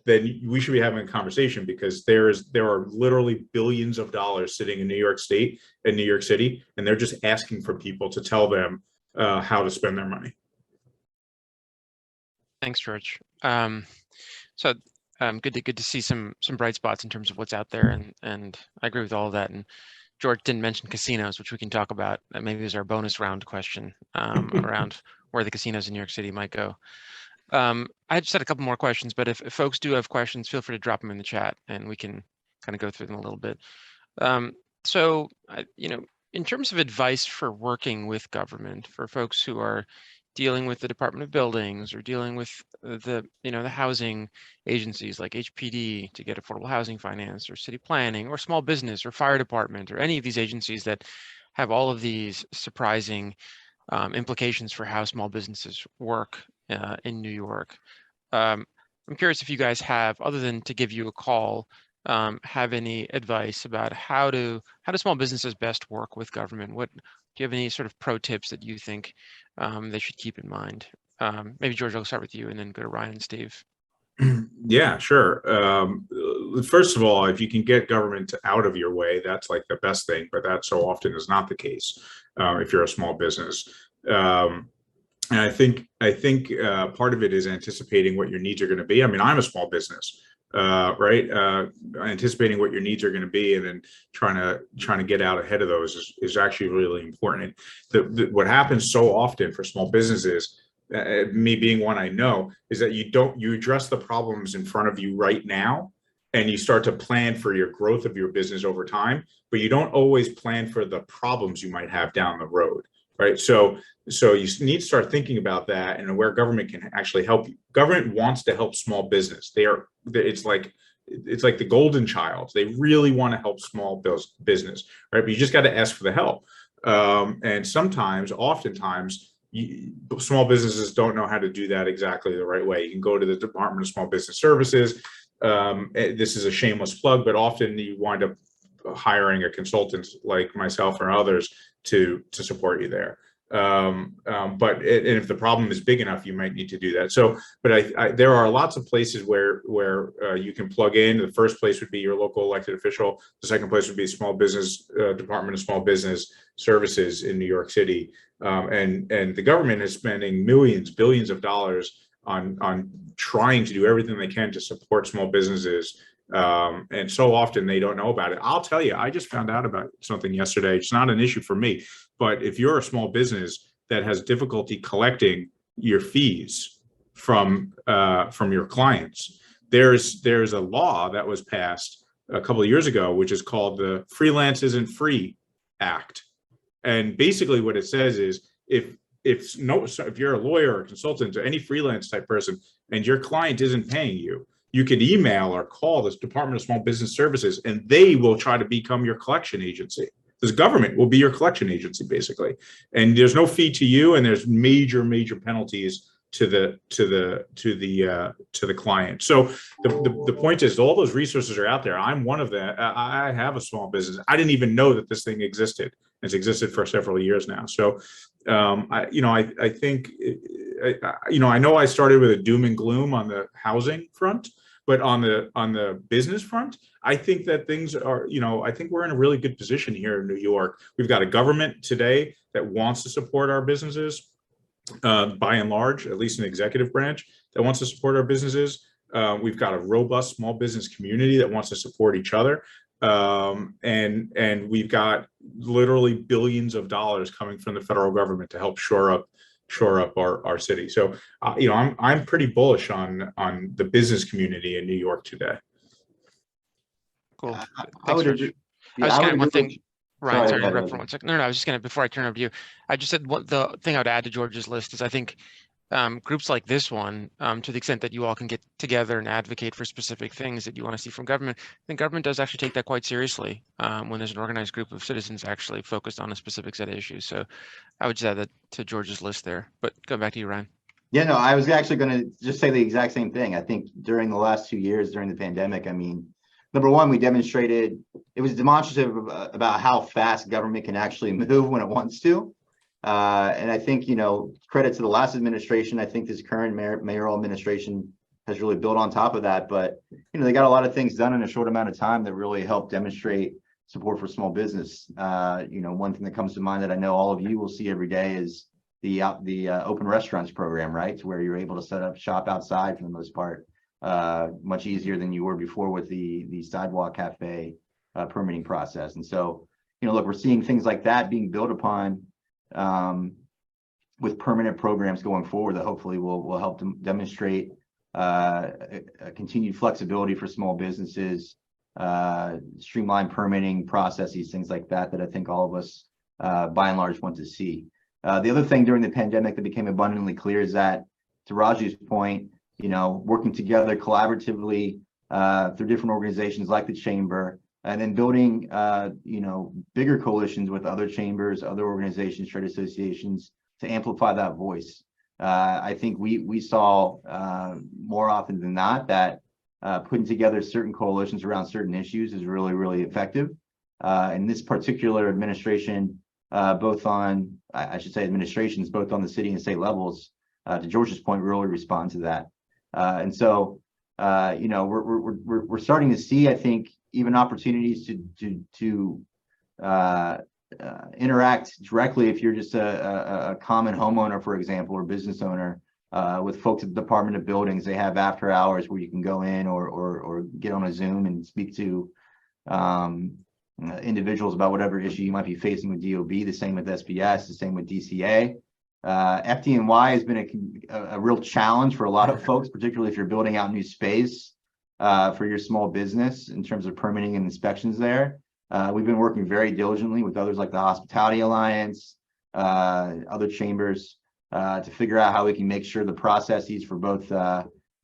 then we should be having a conversation, because there are literally billions of dollars sitting in New York State and New York City, and they're just asking for people to tell them how to spend their money. Thanks, George. Good to see some bright spots in terms of what's out there, and I agree with all of that. And George didn't mention casinos, which we can talk about. Maybe it was our bonus round question around where the casinos in New York City might go. I just had a couple more questions, but if folks do have questions, feel free to drop them in the chat and we can kind of go through them a little bit. In terms of advice for working with government, for folks who are dealing with the Department of Buildings or dealing with the housing agencies like HPD to get affordable housing finance, or city planning, or small business, or fire department, or any of these agencies that have all of these surprising implications for how small businesses work in New York. I'm curious if you guys have, other than to give you a call, have any advice about how do small businesses best work with government? Do you have any sort of pro tips that you think they should keep in mind? Maybe George, I'll start with you and then go to Ryan and Steve. Yeah, sure. First of all, if you can get government out of your way, that's like the best thing, but that so often is not the case if you're a small business. And I think part of it is anticipating what your needs are going to be. I mean, I'm a small business, right? Anticipating what your needs are going to be and then trying to get out ahead of those is actually really important. What happens so often for small businesses, me being one I know, is that you address the problems in front of you right now, and you start to plan for your growth of your business over time, but you don't always plan for the problems you might have down the road. Right. So you need to start thinking about that and where government can actually help you. Government wants to help small business. It's like the golden child. They really want to help small business. Right. But you just got to ask for the help. And oftentimes, small businesses don't know how to do that exactly the right way. You can go to the Department of Small Business Services. This is a shameless plug, but often you wind up hiring a consultant like myself or others to support you there. But if the problem is big enough, you might need to do that. So, but there are lots of places where you can plug in. The first place would be your local elected official. The second place would be Small Business Department of Small Business Services in New York City. And the government is spending billions of dollars on trying to do everything they can to support small businesses. And so often they don't know about it. I'll tell you, I just found out about something yesterday. It's not an issue for me, but if you're a small business that has difficulty collecting your fees from your clients, there's a law that was passed a couple of years ago, which is called the Freelance Isn't Free Act. And basically what it says is if you're a lawyer or a consultant or any freelance type person and your client isn't paying you, you could email or call this Department of Small Business Services, and they will try to become your collection agency. This government will be your collection agency, basically. And there's no fee to you, and there's major penalties to the client. So the point is, all those resources are out there. I'm one of them. I have a small business. I didn't even know that this thing existed. It's existed for several years now. So I think I know I started with a doom and gloom on the housing front. But on the business front, I think that things are, I think we're in a really good position here in New York. We've got a government today that wants to support our businesses, by and large, at least an executive branch that wants to support our businesses. We've got a robust small business community that wants to support each other. And we've got literally billions of dollars coming from the federal government to help shore up our city. So, I'm pretty bullish on the business community in New York today. Cool. I would agree. I was I going to would one agree. thing. Ryan, sorry to interrupt Raju. for 1 second. No, I was just going to, before I turn over to you, I just said the thing I would add to George's list is I think groups like this one, to the extent that you all can get together and advocate for specific things that you want to see from government, I think government does actually take that quite seriously when there's an organized group of citizens actually focused on a specific set of issues. So I would just add that to George's list there, but go back to you, Ryan. Yeah, no, I was actually going to just say the exact same thing. I think during the last 2 years during the pandemic, I mean, number one, we demonstrated, it was demonstrative about how fast government can actually move when it wants to. And I think, you know, credit to the last administration. I think this current mayoral administration has really built on top of that. But, you know, they got a lot of things done in a short amount of time that really helped demonstrate support for small business. You know, one thing that comes to mind that I know all of you will see every day is the open restaurants program, right? To where you're able to set up shop outside for the most part, much easier than you were before with the sidewalk cafe permitting process. And so, you know, look, we're seeing things like that being built upon with permanent programs going forward that hopefully will help them demonstrate a continued flexibility for small businesses, streamline permitting processes, things like that, that I think all of us by and large want to see. The other thing during the pandemic that became abundantly clear is that, to Raju's point, you know, working together collaboratively through different organizations like the Chamber, and then building, you know, bigger coalitions with other chambers, other organizations, trade associations to amplify that voice. I think we saw more often than not that putting together certain coalitions around certain issues is really, really effective. In this particular administration, both on, I should say administrations, both on the city and state levels, to George's point, really respond to that. And so, you know, we're starting to see, I think, even opportunities to interact directly if you're just a common homeowner, for example, or business owner, with folks at the Department of Buildings. They have after hours where you can go in or get on a Zoom and speak to individuals about whatever issue you might be facing with DOB. The same with SBS, the same with DCA. FDNY has been a real challenge for a lot of folks, particularly if you're building out new space for your small business in terms of permitting and inspections there. We've been working very diligently with others like the Hospitality Alliance, other chambers, to figure out how we can make sure the processes for both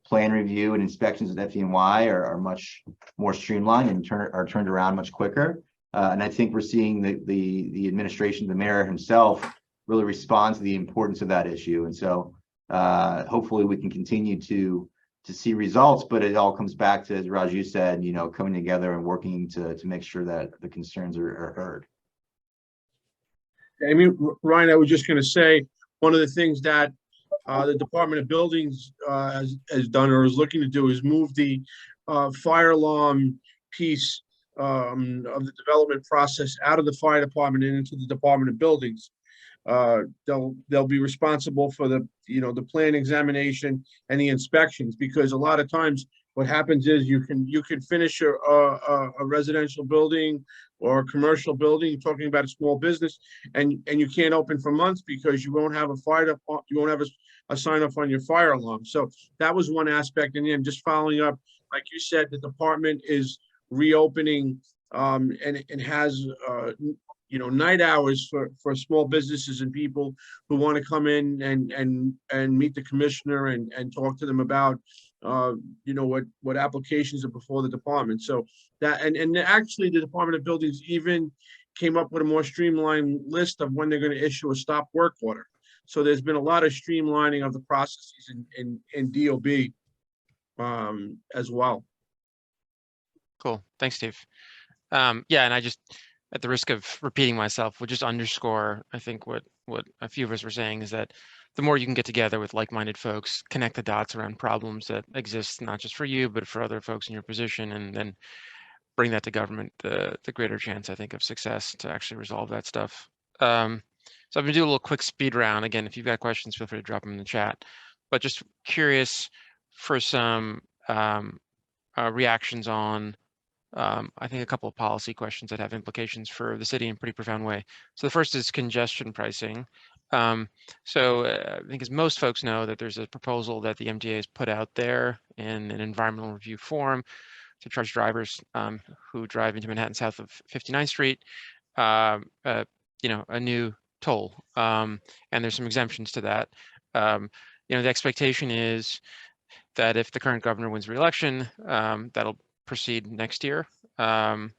plan review and inspections at FDNY are much more streamlined and are turned around much quicker. And I think we're seeing the administration, the mayor himself, really respond to the importance of that issue. And so hopefully we can continue to see results, but it all comes back to, as Raju said, you know, coming together and working to make sure that the concerns are heard. I mean, Ryan, I was just going to say, one of the things that the Department of Buildings has done or is looking to do is move the fire alarm piece of the development process out of the fire department and into the Department of Buildings. They'll be responsible for the plan examination and the inspections, because a lot of times what happens is you can finish a residential building or a commercial building, talking about a small business, and you can't open for months because you won't have a sign off on your fire alarm. So that was one aspect. And then just following up, like you said, the department is reopening and has night hours for small businesses and people who want to come in and meet the commissioner and talk to them about what applications are before the department. So that and actually the Department of Buildings even came up with a more streamlined list of when they're going to issue a stop work order. So there's been a lot of streamlining of the processes in DOB as well. Cool. Thanks, Steve. Yeah, and I just, at the risk of repeating myself, would just underscore, I think what a few of us were saying is that the more you can get together with like-minded folks, connect the dots around problems that exist, not just for you, but for other folks in your position, and then bring that to government, the greater chance, I think, of success to actually resolve that stuff. So I'm gonna do a little quick speed round. Again, if you've got questions, feel free to drop them in the chat, but just curious for some reactions on I think a couple of policy questions that have implications for the city in a pretty profound way. So the first is congestion pricing. I think as most folks know, that there's a proposal that the MTA has put out there in an environmental review form to charge drivers who drive into Manhattan south of 59th Street, a new toll. And there's some exemptions to that. the expectation is that if the current governor wins re-election, that'll proceed next year. And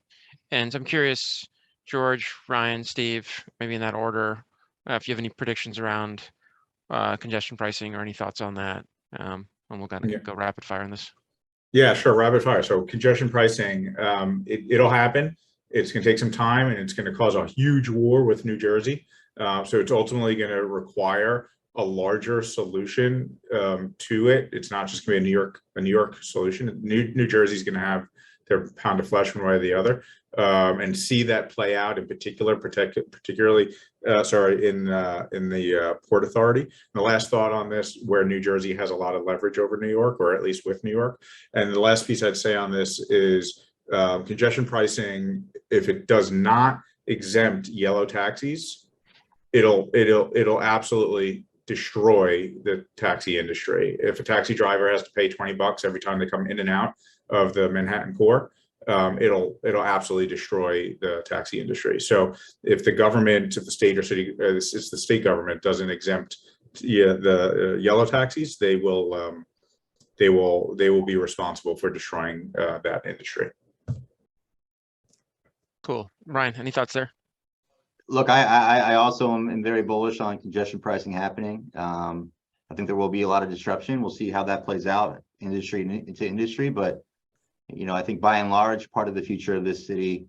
so I'm curious, George, Ryan, Steve, maybe in that order, if you have any predictions around congestion pricing or any thoughts on that, and we'll kind of go rapid fire on this. Yeah, sure. Rapid fire. So congestion pricing, it'll happen. It's going to take some time, and it's going to cause a huge war with New Jersey. So it's ultimately going to require a larger solution to it. It's not just going to be a New York solution. New Jersey's going to have their pound of flesh one way or the other, and see that play out in particular, particularly in the Port Authority. And the last thought on this, where New Jersey has a lot of leverage over New York, or at least with New York. And the last piece I'd say on this is congestion pricing. If it does not exempt yellow taxis, it'll absolutely destroy the taxi industry. If a taxi driver has to pay $20 every time they come in and out of the Manhattan core, it'll absolutely destroy the taxi industry. So if the government, if the state or city, it's the state government doesn't exempt the yellow taxis, they will be responsible for destroying that industry. Cool. Ryan, any thoughts there? Look, I also am very bullish on congestion pricing happening. I think there will be a lot of disruption. We'll see how that plays out industry into industry, but I think by and large, part of the future of this city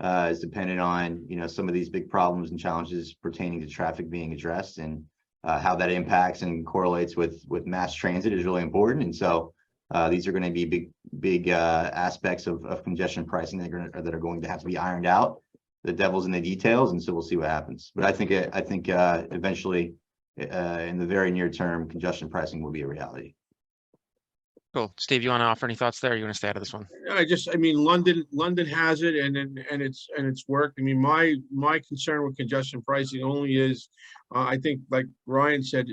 is dependent on some of these big problems and challenges pertaining to traffic being addressed, and how that impacts and correlates with mass transit is really important. And so these are going to be big aspects of congestion pricing that are going to have to be ironed out. The devil's in the details, and so we'll see what happens. But I think eventually, in the very near term, congestion pricing will be a reality. Cool. Steve, you want to offer any thoughts there, or you want to stay out of this one? I mean, London has it, and it's worked. I mean, my concern with congestion pricing only is, I think, like Ryan said,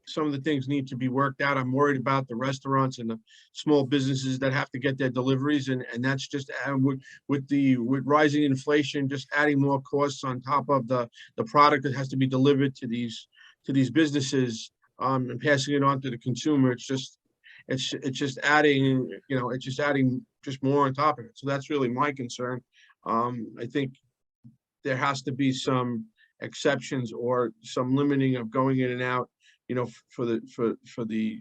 some of the things need to be worked out. I'm worried about the restaurants and the small businesses that have to get their deliveries, and that's just with rising inflation, just adding more costs on top of the product that has to be delivered to these businesses, and passing it on to the consumer. It's just adding, just more on top of it. So that's really my concern. I think there has to be some exceptions or some limiting of going in and out, for the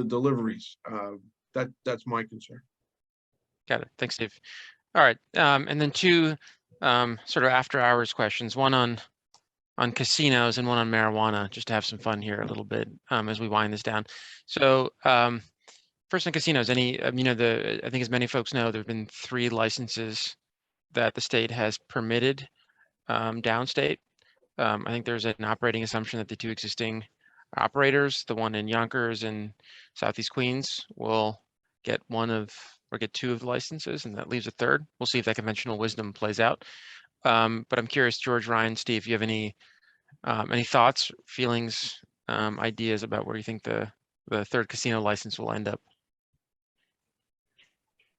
deliveries. That's my concern. Got it. Thanks, Steve. All right. And then two sort of after hours questions, one on casinos and one on marijuana, just to have some fun here a little bit as we wind this down. So first on casinos, I think as many folks know, there have been 3 licenses that the state has permitted downstate. I think there's an operating assumption that the 2 existing operators, the one in Yonkers and Southeast Queens, will get 2 of the licenses, and that leaves a 3rd. We'll see if that conventional wisdom plays out. But I'm curious, George, Ryan, Steve, you have any thoughts, feelings, ideas about where you think the 3rd casino license will end up?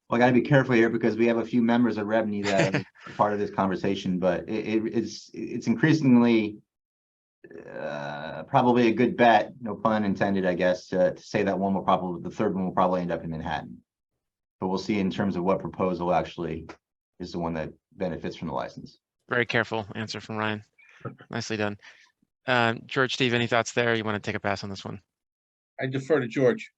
Well, I got to be careful here because we have a few members of REBNY that are part of this conversation, but it's increasingly probably a good bet, no pun intended, I guess, to say that the 3rd one will probably end up in Manhattan. But we'll see in terms of what proposal actually is the one that benefits from the license. Very careful answer from Ryan. Nicely done. George, Steve, any thoughts there? You want to take a pass on this one? I defer to George.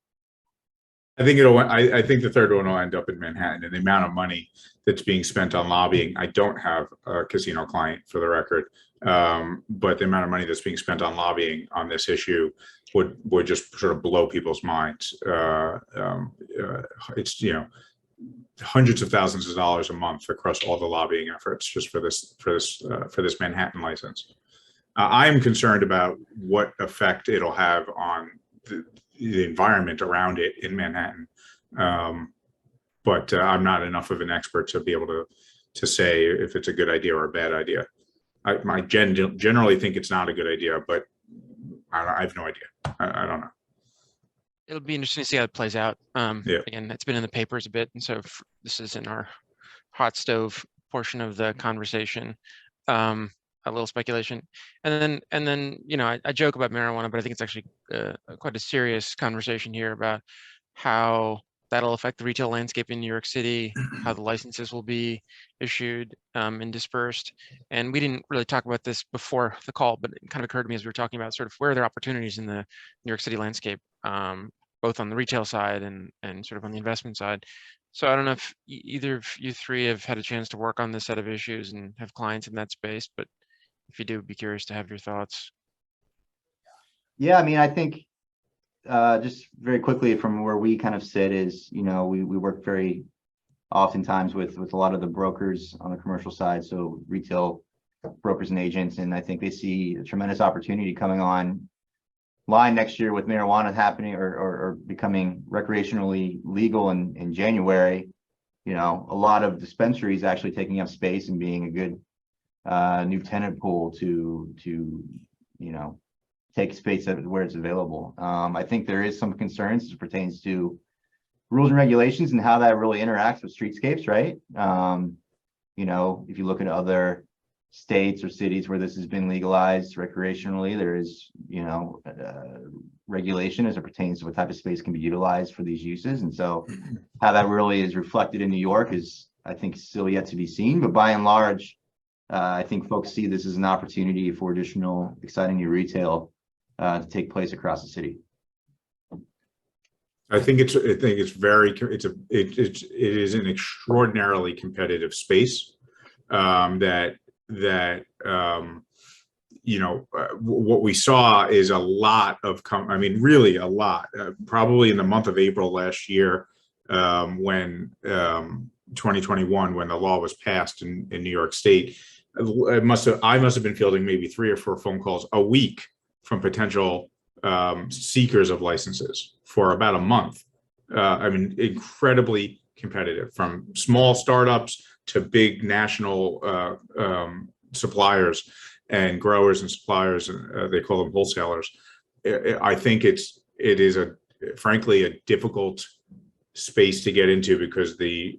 I think I think the 3rd one will end up in Manhattan, and the amount of money that's being spent on lobbying. I don't have a casino client, for the record, but the amount of money that's being spent on lobbying on this issue would just sort of blow people's minds. It's hundreds of thousands of dollars a month across all the lobbying efforts just for this Manhattan license. I am concerned about what effect it'll have on the environment around it in Manhattan, but I'm not enough of an expert to be able to say if it's a good idea or a bad idea. I generally think it's not a good idea, but I have no idea. I don't know. It'll be interesting to see how it plays out. Yeah. Again, it's been in the papers a bit, and so this is in our hot stove portion of the conversation. a little speculation. And then you know, I joke about marijuana, but I think it's actually quite a serious conversation here about how that'll affect the retail landscape in New York City, how the licenses will be issued and dispersed. And we didn't really talk about this before the call, but it kind of occurred to me as we were talking about sort of where are there opportunities in the New York City landscape, both on the retail side and sort of on the investment side. So I don't know if either of you three have had a chance to work on this set of issues and have clients in that space, but if you do, be curious to have your thoughts. Yeah, I mean, I think just very quickly from where we kind of sit is, you know, we work very oftentimes with a lot of the brokers on the commercial side, so retail brokers and agents, and I think they see a tremendous opportunity coming on line next year with marijuana happening or becoming recreationally legal in January. You know, a lot of dispensaries actually taking up space and being a good new tenant pool to you know, take space where it's available. I think there is some concerns as it pertains to rules and regulations and how that really interacts with streetscapes, right? You know, if you look at other states or cities where this has been legalized recreationally, there is, you know, regulation as it pertains to what type of space can be utilized for these uses. And so how that really is reflected in New York is, I think, still yet to be seen. But by and large, I think folks see this as an opportunity for additional exciting new retail to take place across the city. I think it is an extraordinarily competitive space that you know, what we saw is a lot of, I mean, really a lot, probably in the month of April last year, when 2021, when the law was passed in New York State, I must have been fielding maybe 3 or 4 phone calls a week from potential seekers of licenses for about a month. I mean, incredibly competitive, from small startups to big national suppliers and growers and suppliers, and they call them wholesalers. I think it is frankly a difficult space to get into because the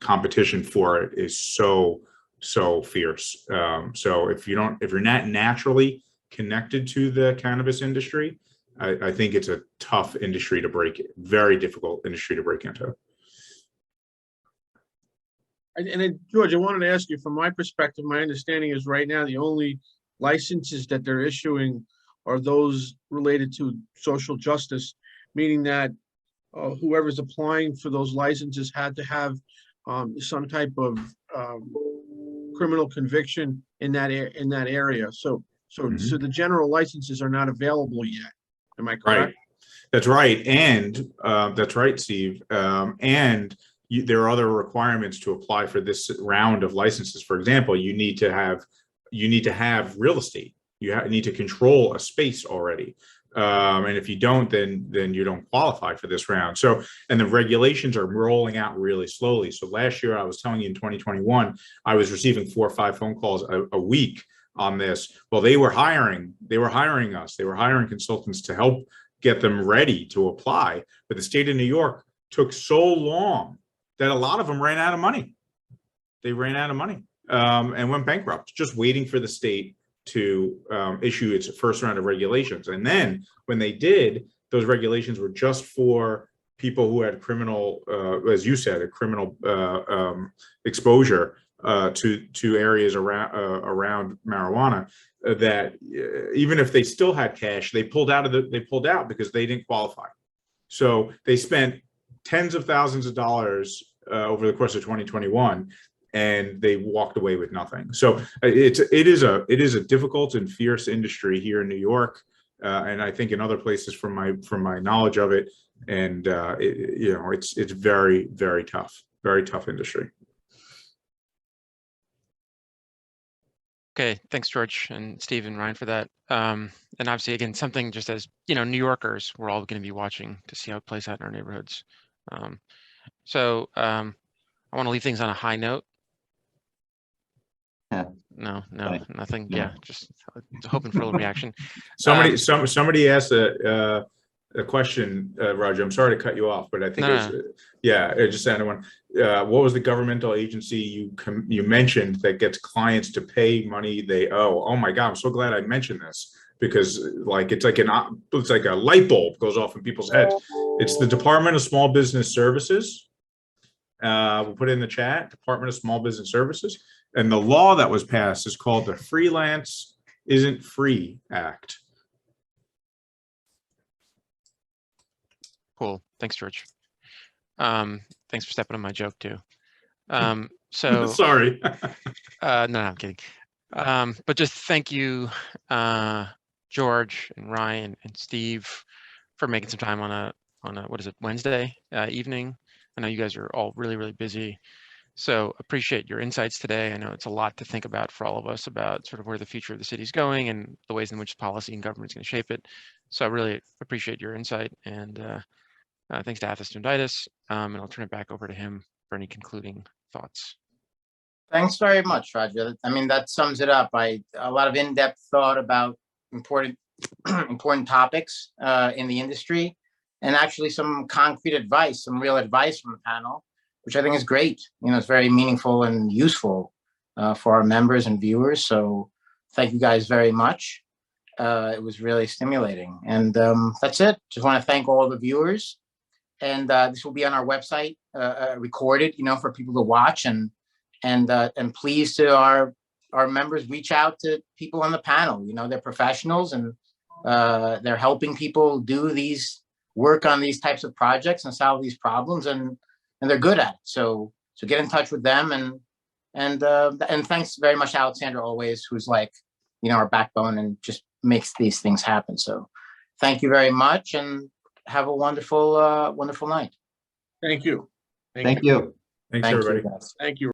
competition for it is so fierce. So if you're not naturally connected to the cannabis industry, I think it's a tough industry to break, very difficult industry to break into. And then, George, I wanted to ask you, from my perspective, my understanding is right now the only licenses that they're issuing are those related to social justice, meaning that whoever's applying for those licenses had to have some type of criminal conviction in that area. So the general licenses are not available yet. Am I correct? Right. That's right. And that's right, Steve. And there are other requirements to apply for this round of licenses. For example, you need to have real estate. You need to control a space already. And if you don't, then you don't qualify for this round. So, and the regulations are rolling out really slowly. So last year, I was telling you in 2021, I was receiving 4 or 5 phone calls a week on this. Well, they were hiring us. They were hiring consultants to help get them ready to apply. But the state of New York took so long that a lot of them ran out of money. They ran out of money and went bankrupt, just waiting for the state to issue its first round of regulations. And then when they did, those regulations were just for people who had criminal, as you said, a criminal exposure to areas around marijuana. That even if they still had cash, they pulled out because they didn't qualify. So they spent tens of thousands of dollars over the course of 2021. And they walked away with nothing. So it is a difficult and fierce industry here in New York, and I think in other places from my knowledge of it. And it's very, very tough industry. Okay, thanks, George and Steve and Ryan, for that. And obviously, again, something just as New Yorkers, we're all going to be watching to see how it plays out in our neighborhoods. So I want to leave things on a high note. No, nothing. Yeah, just hoping for a little reaction. Somebody asked a question, Raju. I'm sorry to cut you off, but I think just added one. what was the governmental agency you mentioned that gets clients to pay money they owe? Oh my God, I'm so glad I mentioned this, because like it's like a light bulb goes off in people's heads. It's the Department of Small Business Services. We'll put it in the chat, Department of Small Business Services. And the law that was passed is called the Freelance Isn't Free Act. Cool. Thanks, George. Thanks for stepping on my joke too. So sorry. no, I'm kidding. But just thank you, George and Ryan and Steve, for making some time on a what is it, Wednesday evening. I know you guys are all really busy, so appreciate your insights today. I know it's a lot to think about for all of us about sort of where the future of the city is going and the ways in which policy and government is going to shape it. So I really appreciate your insight, and thanks to Athos Tunditis, and I'll turn it back over to him for any concluding thoughts. Thanks very much, Raju. I mean, that sums it up. A lot of in-depth thought about important topics in the industry, and actually some concrete advice, some real advice from the panel, which I think is great. You know, it's very meaningful and useful for our members and viewers. So thank you guys very much. It was really stimulating. And that's it. Just want to thank all the viewers. And this will be on our website, recorded, you know, for people to watch. And please, to our members, reach out to people on the panel. You know, they're professionals, and they're helping people do these work on these types of projects and solve these problems, and they're good at it. So get in touch with them, and thanks very much to Alexandra always, who's like, you know, our backbone and just makes these things happen. So thank you very much, and have a wonderful night. Thank you. Thank you. Thanks, Thank everybody. you, guys. Thank you.